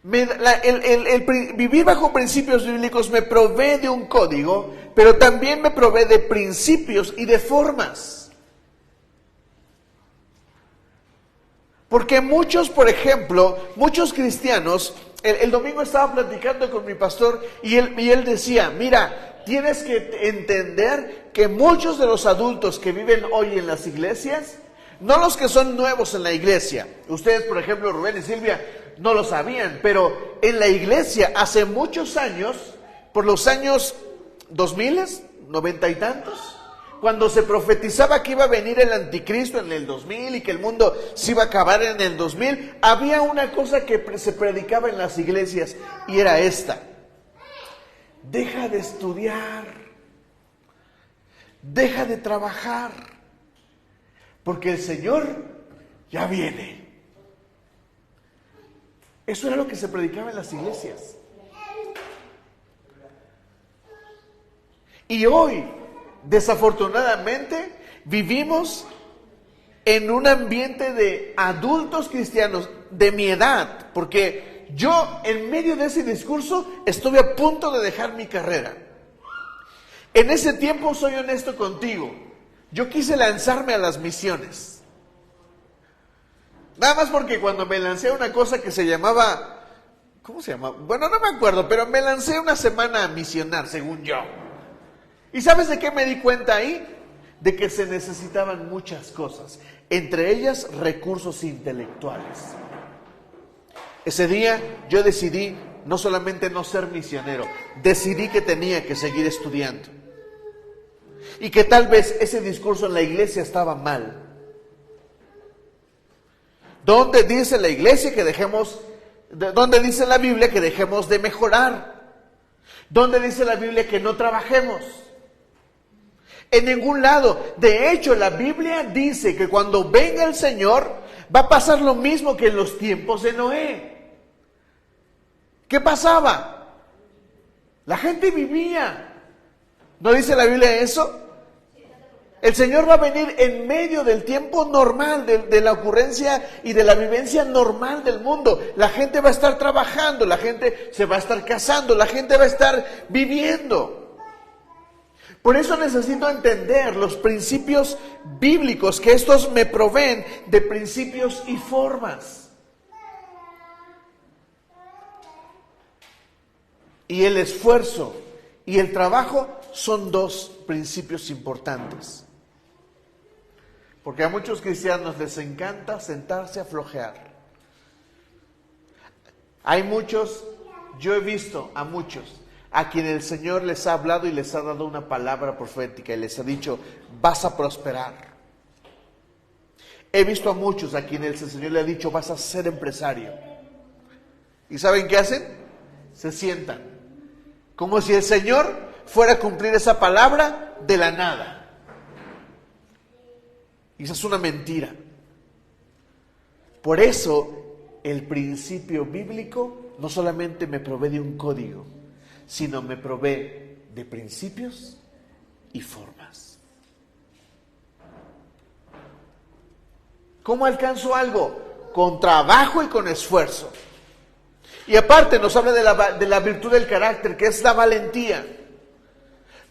Vivir bajo principios bíblicos me provee de un código, pero también me provee de principios y de formas. Porque muchos, por ejemplo, muchos cristianos, el domingo estaba platicando con mi pastor y él decía, mira, tienes que entender que muchos de los adultos que viven hoy en las iglesias, no los que son nuevos en la iglesia, ustedes, por ejemplo, Rubén y Silvia, no lo sabían, pero en la iglesia hace muchos años, por los años 2000, 90 y tantos, cuando se profetizaba que iba a venir el anticristo en el 2000 y que el mundo se iba a acabar en el 2000, había una cosa que se predicaba en las iglesias y era esta: deja de estudiar, deja de trabajar, porque el Señor ya viene. Eso era lo que se predicaba en las iglesias. Y hoy, desafortunadamente, vivimos en un ambiente de adultos cristianos de mi edad, porque yo, en medio de ese discurso, estuve a punto de dejar mi carrera. En ese tiempo, soy honesto contigo, yo quise lanzarme a las misiones. Nada más porque cuando me lancé a una cosa que se llamaba, ¿cómo se llama? Bueno, no me acuerdo, pero me lancé una semana a misionar, según yo. ¿Y sabes de qué me di cuenta ahí? De que se necesitaban muchas cosas, entre ellas recursos intelectuales. Ese día yo decidí no solamente no ser misionero, decidí que tenía que seguir estudiando. Y que tal vez ese discurso en la iglesia estaba mal. ¿Dónde dice la iglesia que dejemos, dónde dice la Biblia que dejemos de mejorar? ¿Dónde dice la Biblia que no trabajemos? En ningún lado. De hecho, la Biblia dice que cuando venga el Señor va a pasar lo mismo que en los tiempos de Noé. ¿Qué pasaba? La gente vivía. ¿No dice la Biblia eso? El Señor va a venir en medio del tiempo normal, de la ocurrencia y de la vivencia normal del mundo. La gente va a estar trabajando, la gente se va a estar casando, la gente va a estar viviendo. Por eso necesito entender los principios bíblicos, que estos me proveen de principios y formas. Y el esfuerzo y el trabajo son dos principios importantes. Porque a muchos cristianos les encanta sentarse a flojear. Hay muchos, yo he visto a muchos, a quien el Señor les ha hablado y les ha dado una palabra profética y les ha dicho, vas a prosperar. He visto a muchos a quienes el Señor le ha dicho, vas a ser empresario. ¿Y saben qué hacen? Se sientan, como si el Señor fuera a cumplir esa palabra de la nada. Y esa es una mentira. Por eso, el principio bíblico no solamente me provee de un código, sino me provee de principios y formas. ¿Cómo alcanzo algo? Con trabajo y con esfuerzo. Y aparte nos habla de la virtud del carácter, que es la valentía.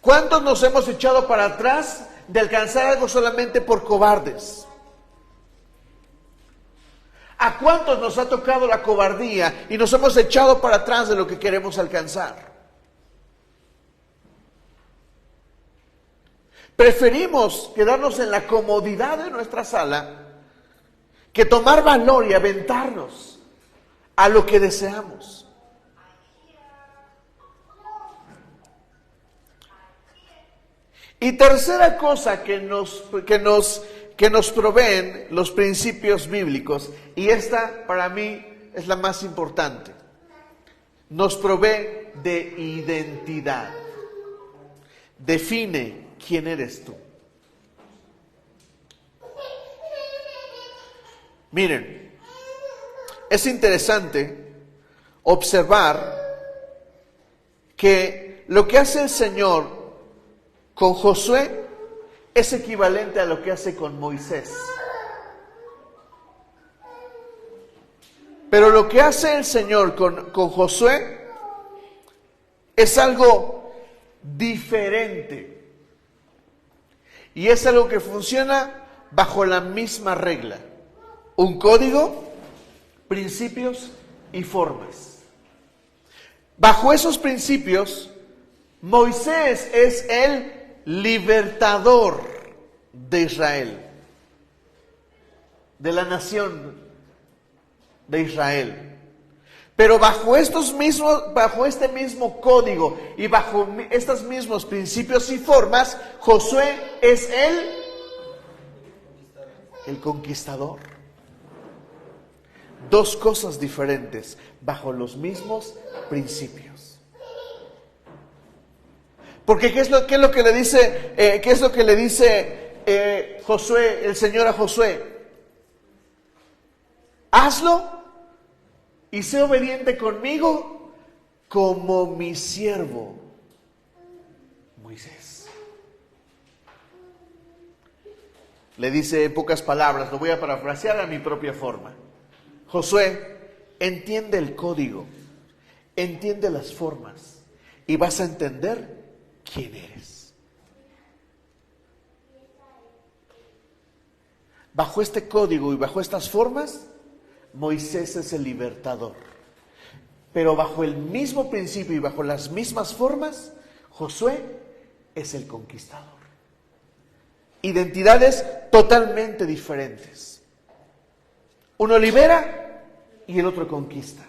¿Cuántos nos hemos echado para atrás de alcanzar algo solamente por cobardes? ¿A cuántos nos ha tocado la cobardía y nos hemos echado para atrás de lo que queremos alcanzar? Preferimos quedarnos en la comodidad de nuestra sala que tomar valor y aventarnos a lo que deseamos. Y tercera cosa que nos proveen los principios bíblicos, y esta para mí es la más importante, nos provee de identidad. Define quién eres tú. Miren, es interesante observar que lo que hace el Señor con Josué es equivalente a lo que hace con Moisés. Pero lo que hace el Señor con Josué es algo diferente. Y es algo que funciona bajo la misma regla. Un código, principios y formas. Bajo esos principios, Moisés es el libertador de Israel, de la nación de Israel. Pero bajo este mismo código y bajo estos mismos principios y formas, Josué es el conquistador. Dos cosas diferentes bajo los mismos principios. Porque ¿qué es lo que le dice Josué, el Señor a Josué? Hazlo y sé obediente conmigo como mi siervo Moisés. Le dice en pocas palabras, lo voy a parafrasear a mi propia forma. Josué, entiende el código, entiende las formas y vas a entender quién eres. bajo este código y bajo estas formas, Moisés es el libertador. Pero bajo el mismo principio y bajo las mismas formas, Josué es el conquistador. Identidades totalmente diferentes. Uno libera y el otro conquista.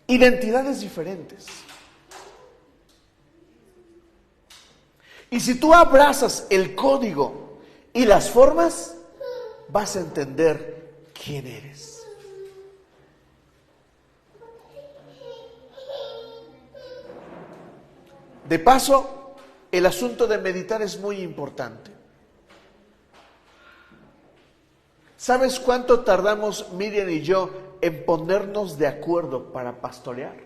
Identidades diferentes. Y si tú abrazas el código y las formas, vas a entender quién eres. De paso, el asunto de meditar es muy importante. ¿Sabes cuánto tardamos Miriam y yo en ponernos de acuerdo para pastorear?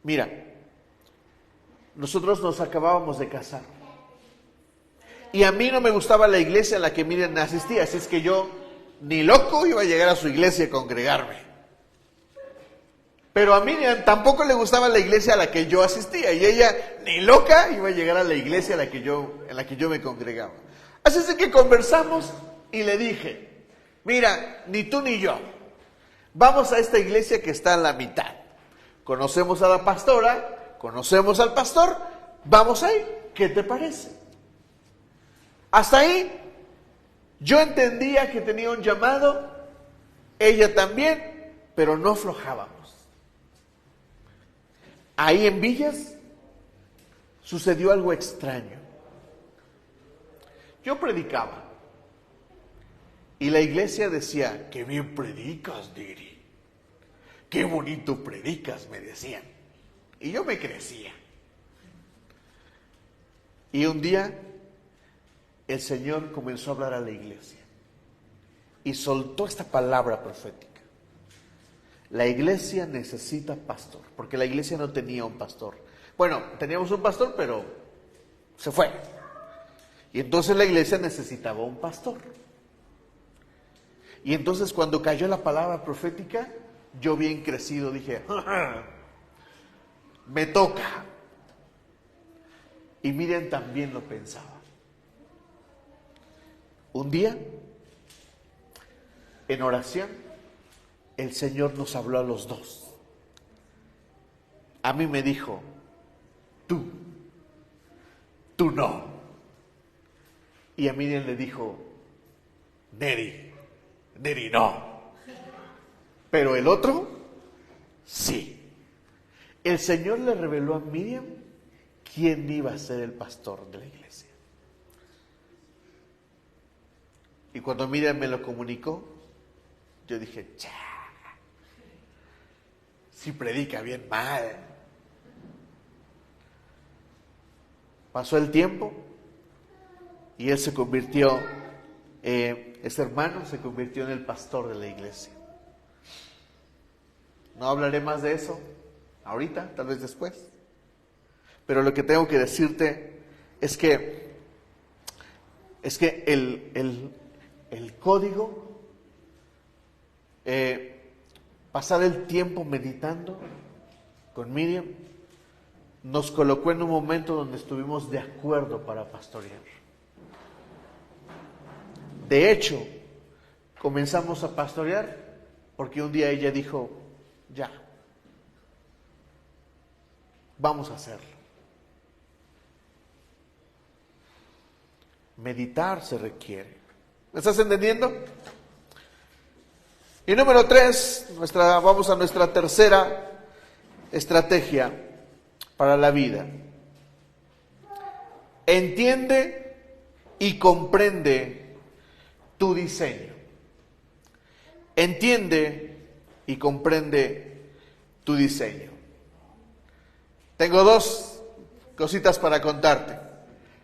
Mira, nosotros nos acabábamos de casar. Y a mí no me gustaba la iglesia a la que Miriam asistía, así es que yo ni loco iba a llegar a su iglesia a congregarme. Pero a Miriam tampoco le gustaba la iglesia a la que yo asistía, y ella ni loca iba a llegar a la iglesia en la que yo me congregaba. Así es que conversamos y le dije, mira, ni tú ni yo, vamos a esta iglesia que está a la mitad. Conocemos a la pastora, conocemos al pastor, vamos ahí, ¿qué te parece? Hasta ahí, yo entendía que tenía un llamado, ella también, pero no aflojábamos. Ahí en Villas sucedió algo extraño. Yo predicaba y la iglesia decía, qué bien predicas, Diri, qué bonito predicas, me decían. Y yo me crecía. Y un día el Señor comenzó a hablar a la iglesia y soltó esta palabra profética. La iglesia necesita pastor, porque la iglesia no tenía un pastor. Bueno, teníamos un pastor, pero se fue. Y entonces la iglesia necesitaba un pastor. Y entonces cuando cayó la palabra profética, yo bien crecido dije, me toca. Y Miriam también lo pensaba. Un día, en oración, el Señor nos habló a los dos. A mí me dijo, tú no. Y a Miriam le dijo, Neri no. Pero el otro, sí. El Señor le reveló a Miriam quién iba a ser el pastor de la iglesia. Y cuando Miriam me lo comunicó, yo dije, si predica bien mal. Pasó el tiempo y él se convirtió, ese hermano se convirtió en el pastor de la iglesia. No hablaré más de eso ahorita, tal vez después. Pero lo que tengo que decirte es que el código, pasar el tiempo meditando con Miriam, nos colocó en un momento donde estuvimos de acuerdo para pastorear. De hecho, comenzamos a pastorear porque un día ella dijo, ya, vamos a hacerlo. Meditar se requiere. ¿Me estás entendiendo? Y número 3, vamos a nuestra tercera estrategia para la vida. Entiende y comprende tu diseño. Entiende y comprende tu diseño. Tengo 2 cositas para contarte.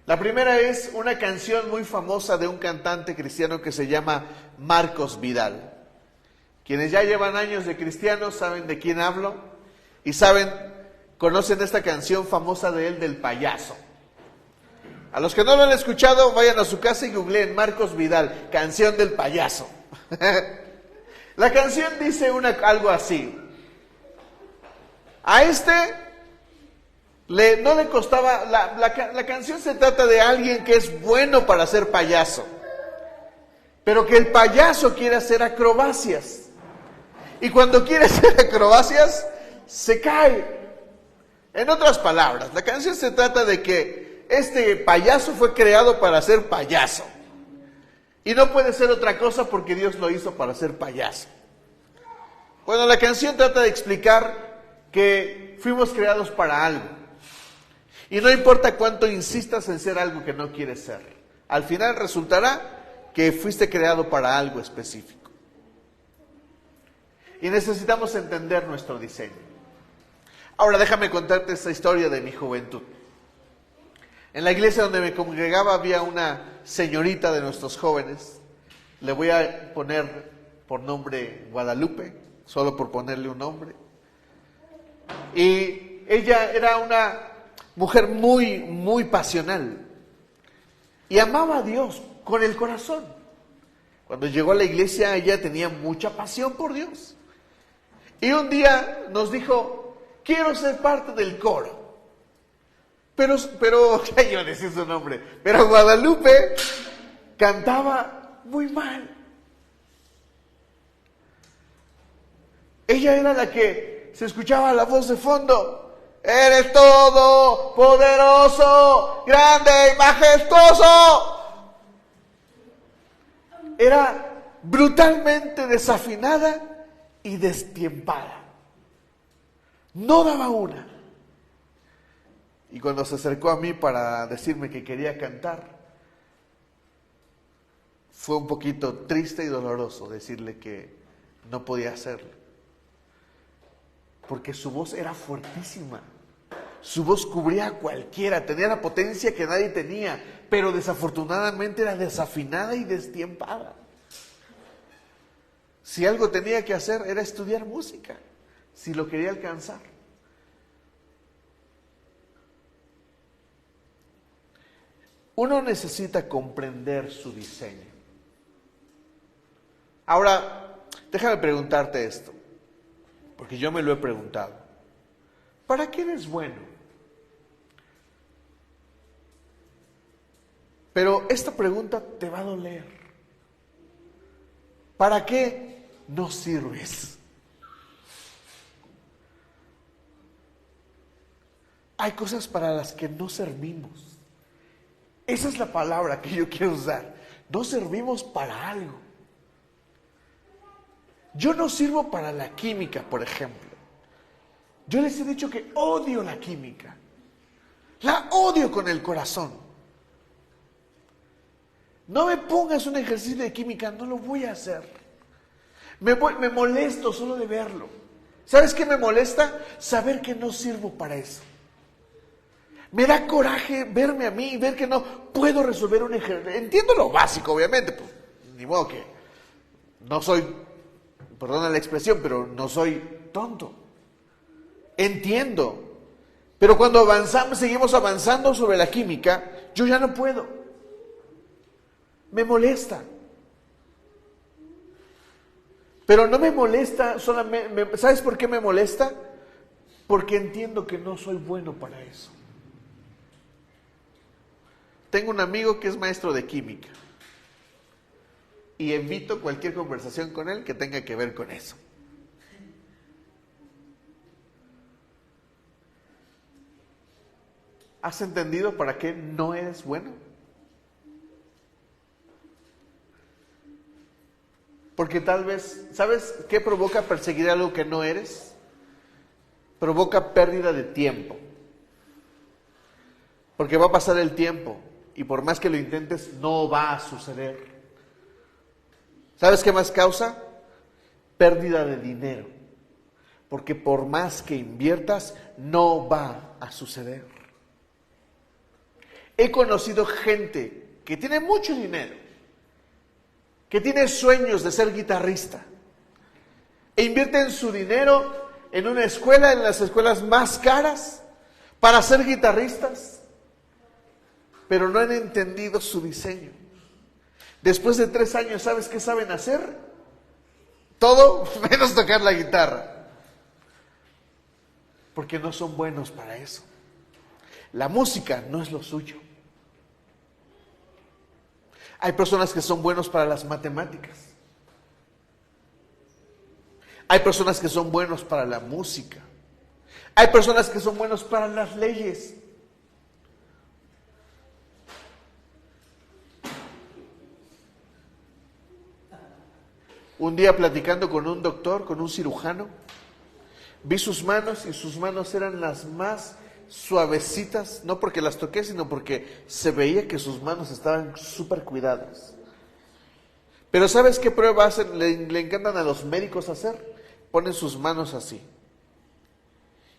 La primera es una canción muy famosa de un cantante cristiano que se llama Marcos Vidal. Quienes ya llevan años de cristianos saben de quién hablo y conocen esta canción famosa de él, del payaso. A los que no lo han escuchado, vayan a su casa y googleen Marcos Vidal, canción del payaso. La canción dice algo así: a este No le costaba, la canción se trata de alguien que es bueno para ser payaso, pero que el payaso quiere hacer acrobacias. Y cuando quiere hacer acrobacias, se cae. En otras palabras, la canción se trata de que este payaso fue creado para ser payaso. Y no puede ser otra cosa porque Dios lo hizo para ser payaso. Bueno, la canción trata de explicar que fuimos creados para algo. Y no importa cuánto insistas en ser algo que no quieres ser, al final resultará que fuiste creado para algo específico. Y necesitamos entender nuestro diseño. Ahora déjame contarte esta historia de mi juventud. En la iglesia donde me congregaba había una señorita de nuestros jóvenes. Le voy a poner por nombre Guadalupe, solo por ponerle un nombre. Y ella era una mujer muy, muy pasional. Y amaba a Dios con el corazón. Cuando llegó a la iglesia ella tenía mucha pasión por Dios. Y un día nos dijo, quiero ser parte del coro. Pero, ya iba a decir su nombre, pero Guadalupe cantaba muy mal. Ella era la que se escuchaba la voz de fondo. Eres todo poderoso, grande y majestuoso. Era brutalmente desafinada y destiempada. No daba una. Y cuando se acercó a mí para decirme que quería cantar, fue un poquito triste y doloroso decirle que no podía hacerlo. Porque su voz era fuertísima. Su voz cubría a cualquiera, tenía la potencia que nadie tenía, pero desafortunadamente era desafinada y destiempada. Si algo tenía que hacer era estudiar música, si lo quería alcanzar. Uno necesita comprender su diseño. Ahora, déjame preguntarte esto, porque yo me lo he preguntado. ¿Para qué eres bueno? Pero esta pregunta te va a doler. ¿Para qué no sirves? Hay cosas para las que no servimos. Esa es la palabra que yo quiero usar. No servimos para algo. Yo no sirvo para la química, por ejemplo. Yo les he dicho que odio la química. La odio con el corazón. No me pongas un ejercicio de química, no lo voy a hacer. Me molesto solo de verlo. ¿Sabes qué me molesta? Saber que no sirvo para eso. Me da coraje verme a mí y ver que no puedo resolver un ejercicio. Entiendo lo básico, obviamente, pues, ni modo que no soy, perdona la expresión, pero no soy tonto. Entiendo. Pero cuando seguimos avanzando sobre la química, yo ya no puedo. Me molesta. Pero no me molesta solamente, ¿sabes por qué me molesta? Porque entiendo que no soy bueno para eso. Tengo un amigo que es maestro de química y evito cualquier conversación con él que tenga que ver con eso. ¿Has entendido para qué no eres bueno? Porque tal vez, ¿sabes qué provoca perseguir algo que no eres? Provoca pérdida de tiempo. Porque va a pasar el tiempo y por más que lo intentes, no va a suceder. ¿Sabes qué más causa? Pérdida de dinero. Porque por más que inviertas, no va a suceder. He conocido gente que tiene mucho dinero, que tiene sueños de ser guitarrista, e invierten su dinero en una escuela, en las escuelas más caras, para ser guitarristas, pero no han entendido su diseño. Después de 3 años, ¿sabes qué saben hacer? Todo menos tocar la guitarra, porque no son buenos para eso. La música no es lo suyo. Hay personas que son buenos para las matemáticas. Hay personas que son buenos para la música. Hay personas que son buenos para las leyes. Un día platicando con un doctor, con un cirujano, vi sus manos y sus manos eran las más suavecitas, no porque las toqué, sino porque se veía que sus manos estaban súper cuidadas. Pero ¿sabes qué prueba hacen? Le encantan a los médicos hacer. Ponen sus manos así.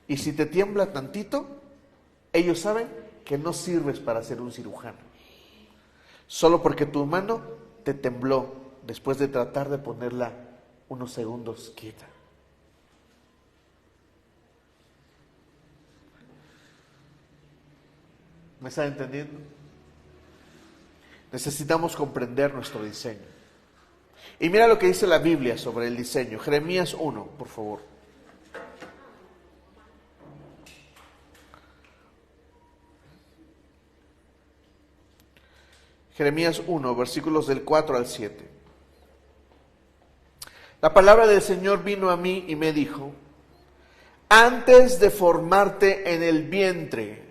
Y si te tiembla tantito, ellos saben que no sirves para ser un cirujano. Solo porque tu mano te tembló después de tratar de ponerla unos segundos quieta. ¿Me están entendiendo? Necesitamos comprender nuestro diseño. Y mira lo que dice la Biblia sobre el diseño. Jeremías 1, por favor. Jeremías 1, versículos del 4 al 7. La palabra del Señor vino a mí y me dijo: antes de formarte en el vientre,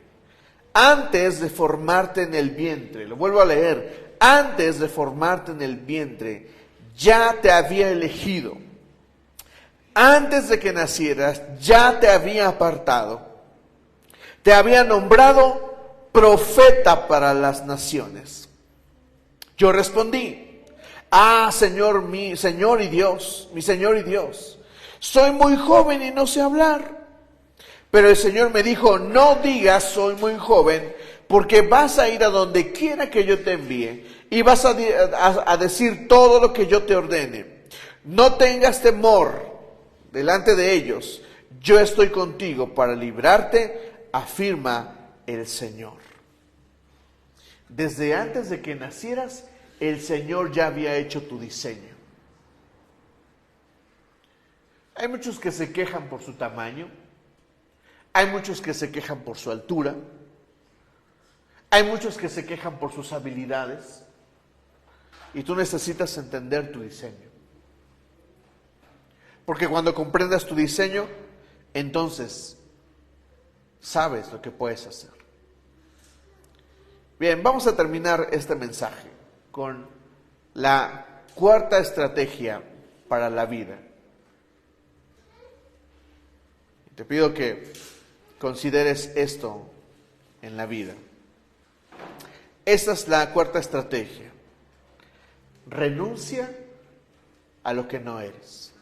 lo vuelvo a leer, antes de formarte en el vientre, ya te había elegido. Antes de que nacieras, ya te había apartado. Te había nombrado profeta para las naciones. Yo respondí: Señor, mi Señor y Dios, soy muy joven y no sé hablar. Pero el Señor me dijo: no digas soy muy joven, porque vas a ir a donde quiera que yo te envíe y vas a decir todo lo que yo te ordene. No tengas temor delante de ellos, yo estoy contigo para librarte, afirma el Señor. Desde antes de que nacieras, el Señor ya había hecho tu diseño. Hay muchos que se quejan por su tamaño. Hay muchos que se quejan por su altura. Hay muchos que se quejan por sus habilidades. Y tú necesitas entender tu diseño. Porque cuando comprendas tu diseño, entonces sabes lo que puedes hacer. Bien, vamos a terminar este mensaje con la cuarta estrategia para la vida. Te pido que consideres esto en la vida. Esta es la cuarta estrategia. Renuncia a lo que no eres.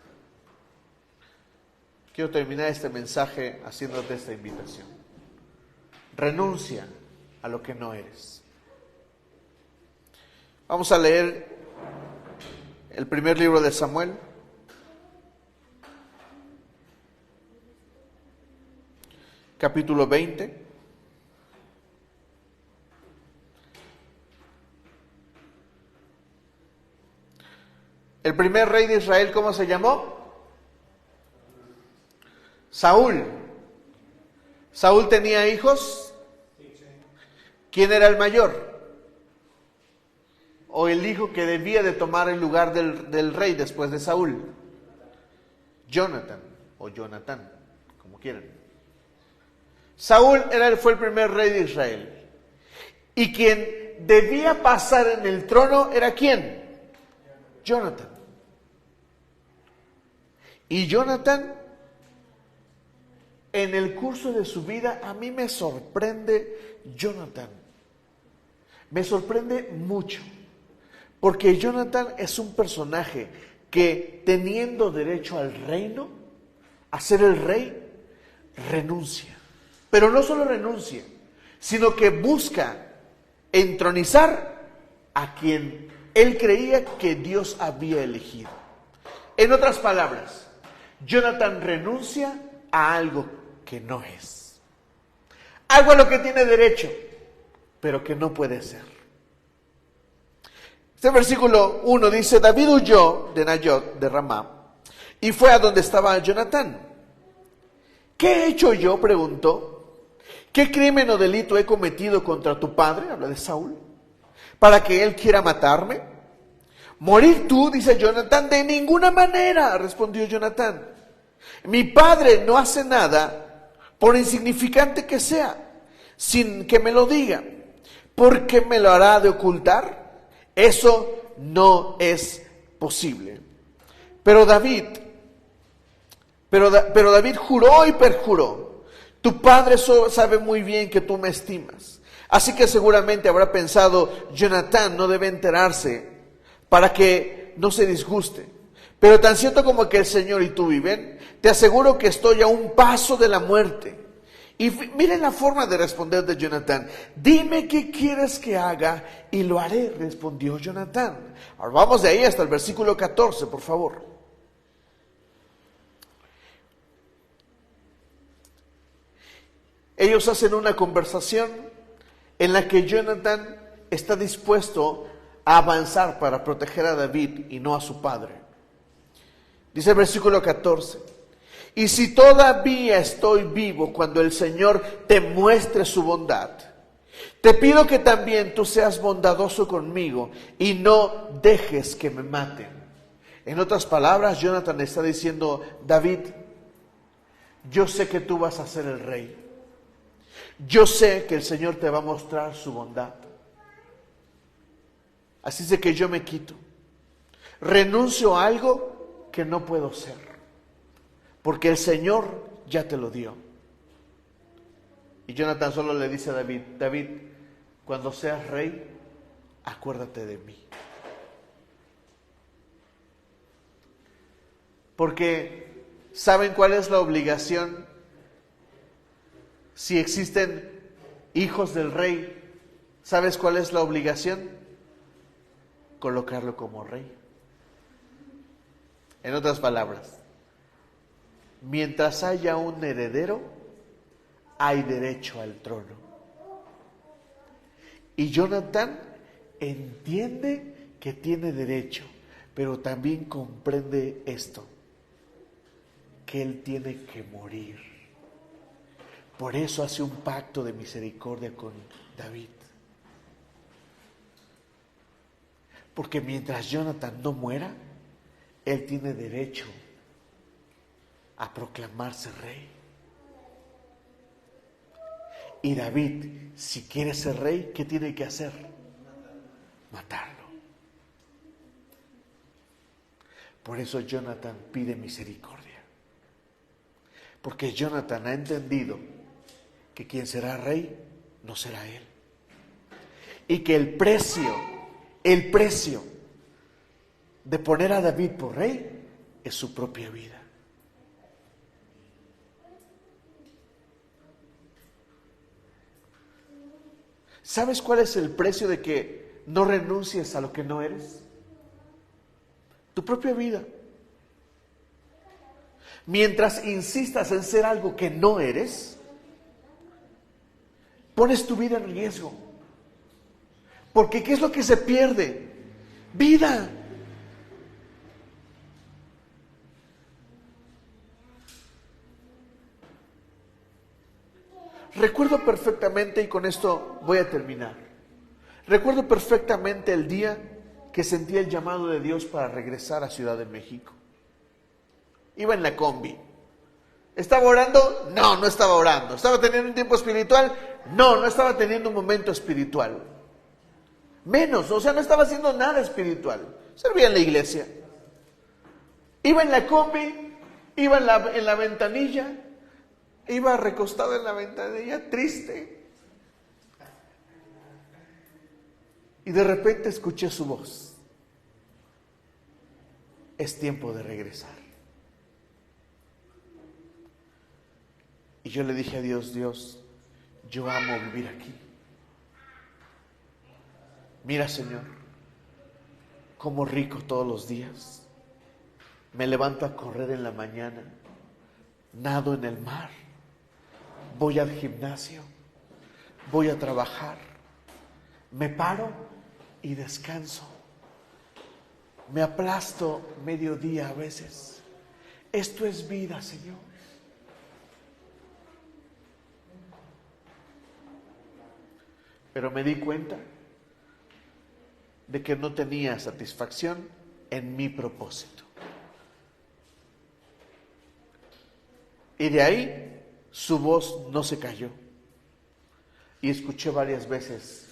Quiero terminar este mensaje haciéndote esta invitación. Renuncia a lo que no eres. Vamos a leer el primer libro de Samuel. Capítulo 20. El primer rey de Israel, ¿cómo se llamó? Saúl. ¿Saúl tenía hijos? ¿Quién era el mayor? ¿O el hijo que debía de tomar el lugar del rey después de Saúl? Jonathan o Jonatán, como quieran. Saúl fue el primer rey de Israel. Y quien debía pasar en el trono era ¿quién? Jonathan. Y Jonathan, en el curso de su vida, a mí me sorprende Jonathan. Me sorprende mucho. Porque Jonathan es un personaje que, teniendo derecho al reino, a ser el rey, renuncia. Pero no solo renuncia, sino que busca entronizar a quien él creía que Dios había elegido. En otras palabras, Jonathan renuncia a algo que no es. Algo a lo que tiene derecho, pero que no puede ser. Este versículo 1 dice: David huyó de Nayot de Ramá y fue a donde estaba Jonatán. ¿Qué he hecho yo?, preguntó. ¿Qué crimen o delito he cometido contra tu padre? Habla de Saúl. ¿Para que él quiera matarme? Morir tú, dice Jonatán, de ninguna manera, respondió Jonatán. Mi padre no hace nada, por insignificante que sea, sin que me lo diga. ¿Por qué me lo hará de ocultar? Eso no es posible. Pero David juró y perjuró. Tu padre sabe muy bien que tú me estimas. Así que seguramente habrá pensado, Jonatán no debe enterarse para que no se disguste. Pero tan cierto como que el Señor y tú viven, te aseguro que estoy a un paso de la muerte. Y miren la forma de responder de Jonatán. Dime qué quieres que haga y lo haré, respondió Jonatán. Ahora vamos de ahí hasta el versículo 14, por favor. Ellos hacen una conversación en la que Jonatán está dispuesto a avanzar para proteger a David y no a su padre. Dice el versículo 14. Y si todavía estoy vivo cuando el Señor te muestre su bondad, te pido que también tú seas bondadoso conmigo y no dejes que me maten. En otras palabras, Jonatán está diciendo, David, yo sé que tú vas a ser el rey. Yo sé que el Señor te va a mostrar su bondad. Así es de que yo me quito. Renuncio a algo que no puedo ser. Porque el Señor ya te lo dio. Y Jonatán solo le dice a David, David, cuando seas rey, acuérdate de mí. Porque ¿saben cuál es la obligación? Si existen hijos del rey, ¿sabes cuál es la obligación? Colocarlo como rey. En otras palabras, mientras haya un heredero, hay derecho al trono. Y Jonatán entiende que tiene derecho, pero también comprende esto, que él tiene que morir. Por eso hace un pacto de misericordia con David. Porque mientras Jonatán no muera, él tiene derecho a proclamarse rey. Y David, si quiere ser rey, ¿qué tiene que hacer? Matarlo. Por eso Jonatán pide misericordia. Porque Jonatán ha entendido que quien será rey no será él. Y que el precio de poner a David por rey es su propia vida. ¿Sabes cuál es el precio de que no renuncies a lo que no eres? Tu propia vida. Mientras insistas en ser algo que no eres, pones tu vida en riesgo. Porque ¿qué es lo que se pierde? Vida. Recuerdo perfectamente, y con esto voy a terminar. Recuerdo perfectamente el día que sentí el llamado de Dios para regresar a Ciudad de México. Iba en la combi. ¿Estaba orando? No, no estaba orando. ¿Estaba teniendo un tiempo espiritual? No, no estaba teniendo un momento espiritual. Menos, o sea, no estaba haciendo nada espiritual. Servía en la iglesia. Iba en la combi, iba en la ventanilla, iba recostado en la ventanilla, triste. Y de repente escuché su voz. Es tiempo de regresar. Y yo le dije a Dios, Dios, yo amo vivir aquí. Mira, Señor, como rico todos los días. Me levanto a correr en la mañana, nado en el mar, voy al gimnasio, voy a trabajar, me paro y descanso. Me aplasto mediodía a veces. Esto es vida, Señor. Pero me di cuenta de que no tenía satisfacción en mi propósito. Y de ahí su voz no se cayó. Y escuché varias veces,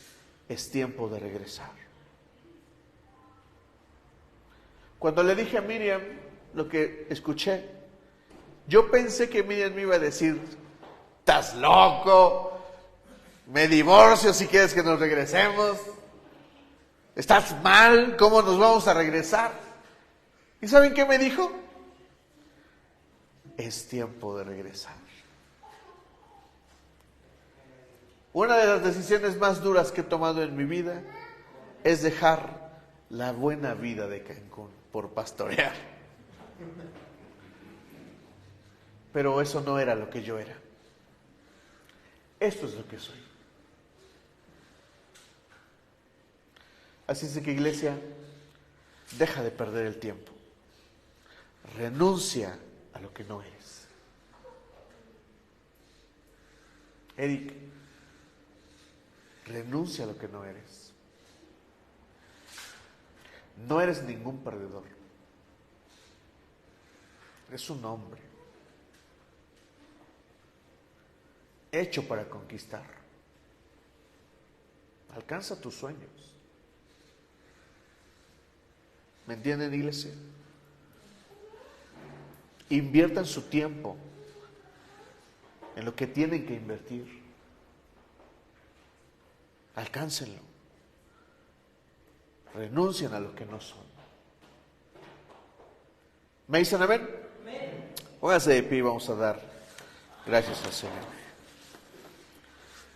es tiempo de regresar. Cuando le dije a Miriam lo que escuché, yo pensé que Miriam me iba a decir, ¿estás loco? Me divorcio si quieres que nos regresemos. ¿Estás mal? ¿Cómo nos vamos a regresar? ¿Y saben qué me dijo? Es tiempo de regresar. Una de las decisiones más duras que he tomado en mi vida es dejar la buena vida de Cancún por pastorear. Pero eso no era lo que yo era. Esto es lo que soy. Así es que, iglesia, deja de perder el tiempo. Renuncia a lo que no eres. Eric, renuncia a lo que no eres. No eres ningún perdedor. Eres un hombre hecho para conquistar. Alcanza tus sueños. ¿Me entienden, iglesia? Inviertan su tiempo en lo que tienen que invertir. Alcáncenlo. Renuncien a lo que no son. ¿Me dicen amén? Pónganse de pie y vamos a dar gracias al Señor.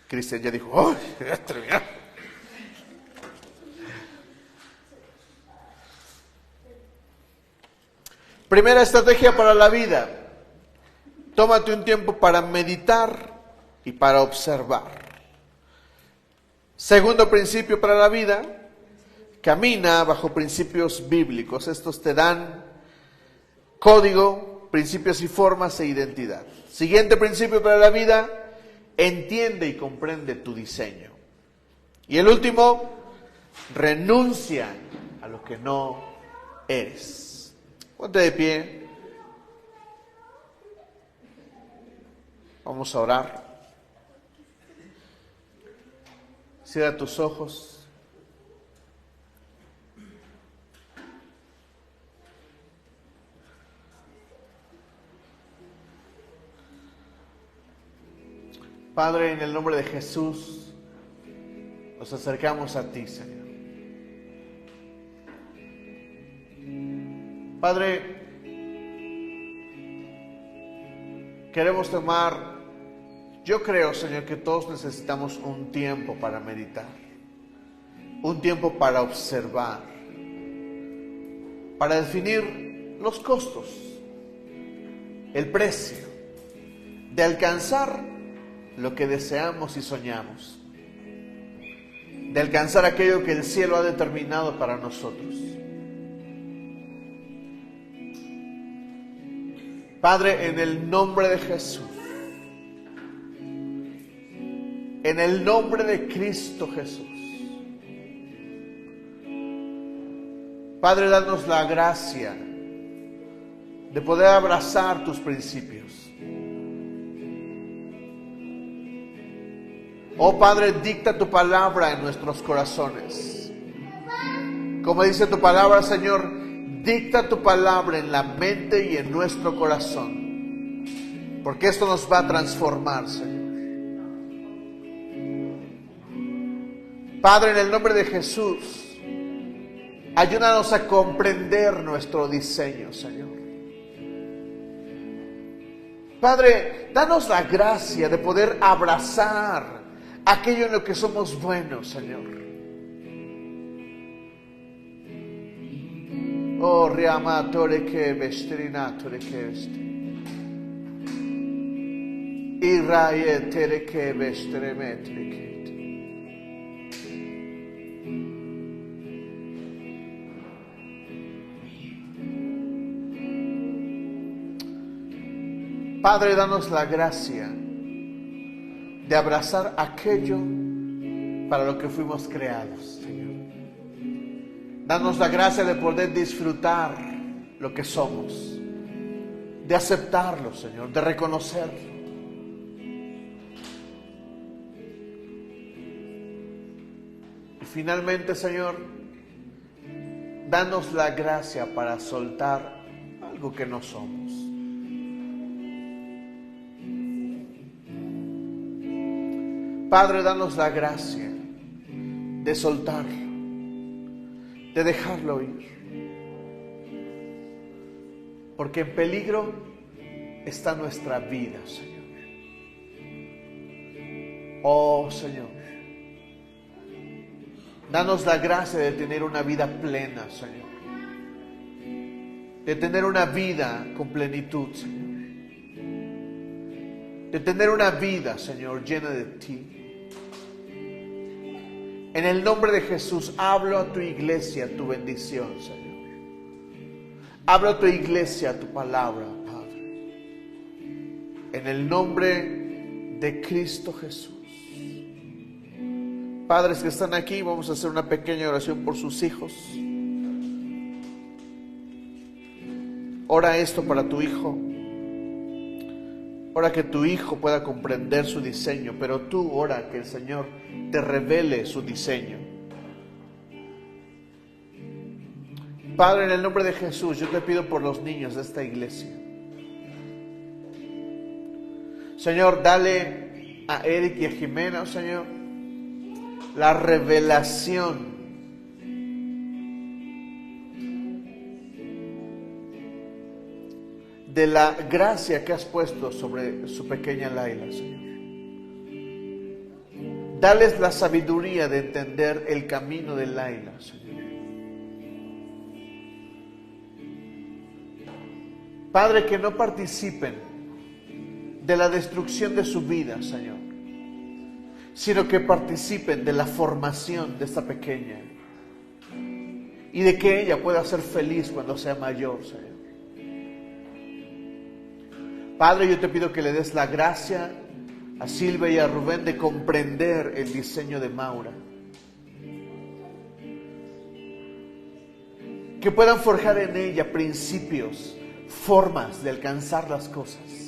Cristian ya dijo, ¡oh! Ya terminó. Primera estrategia para la vida. Tómate un tiempo para meditar y para observar. Segundo principio para la vida. Camina bajo principios bíblicos. Estos te dan código, principios y formas e identidad. Siguiente principio para la vida. Entiende y comprende tu diseño. Y el último, renuncia a lo que no eres. Ponte de pie. Vamos a orar. Cierra tus ojos. Padre, en el nombre de Jesús, nos acercamos a ti, Señor. Padre, queremos tomar, yo creo, Señor, que todos necesitamos un tiempo para meditar, un tiempo para observar, para definir los costos, el precio de alcanzar lo que deseamos y soñamos, de alcanzar aquello que el cielo ha determinado para nosotros. Padre, en el nombre de Jesús, en el nombre de Cristo Jesús, Padre, danos la gracia de poder abrazar tus principios. Oh Padre, dicta tu palabra en nuestros corazones. Como dice tu palabra, Señor, dicta tu palabra en la mente y en nuestro corazón, porque esto nos va a transformar, Señor. Padre, en el nombre de Jesús, ayúdanos a comprender nuestro diseño, Señor. Padre, danos la gracia de poder abrazar aquello en lo que somos buenos, Señor. Oh, riamatore che vestrinatore che este. Irraietere che vestremetre che. Padre, danos la gracia de abrazar aquello para lo que fuimos creados, Señor. Danos la gracia de poder disfrutar lo que somos, de aceptarlo, Señor, de reconocerlo. Y finalmente, Señor, danos la gracia para soltar algo que no somos. Padre, danos la gracia de soltarlo, de dejarlo ir. Porque en peligro está nuestra vida, Señor. Oh, Señor, danos la gracia de tener una vida plena, Señor. De tener una vida con plenitud, Señor. De tener una vida, Señor, llena de ti. En el nombre de Jesús, hablo a tu iglesia tu bendición, Señor. Hablo a tu iglesia tu palabra, Padre. En el nombre de Cristo Jesús. Padres que están aquí, vamos a hacer una pequeña oración por sus hijos. Ora esto para tu hijo. Ora que tu hijo pueda comprender su diseño, pero tú ora que el Señor te revele su diseño. Padre, en el nombre de Jesús, yo te pido por los niños de esta iglesia. Señor, dale a Eric y a Jimena, Señor, la revelación de la gracia que has puesto sobre su pequeña Laila, Señor. Dales la sabiduría de entender el camino de Laila, Señor. Padre, que no participen de la destrucción de su vida, Señor, sino que participen de la formación de esta pequeña y de que ella pueda ser feliz cuando sea mayor, Señor. Padre, yo te pido que le des la gracia a Silvia y a Rubén de comprender el diseño de Maura. Que puedan forjar en ella principios, formas de alcanzar las cosas.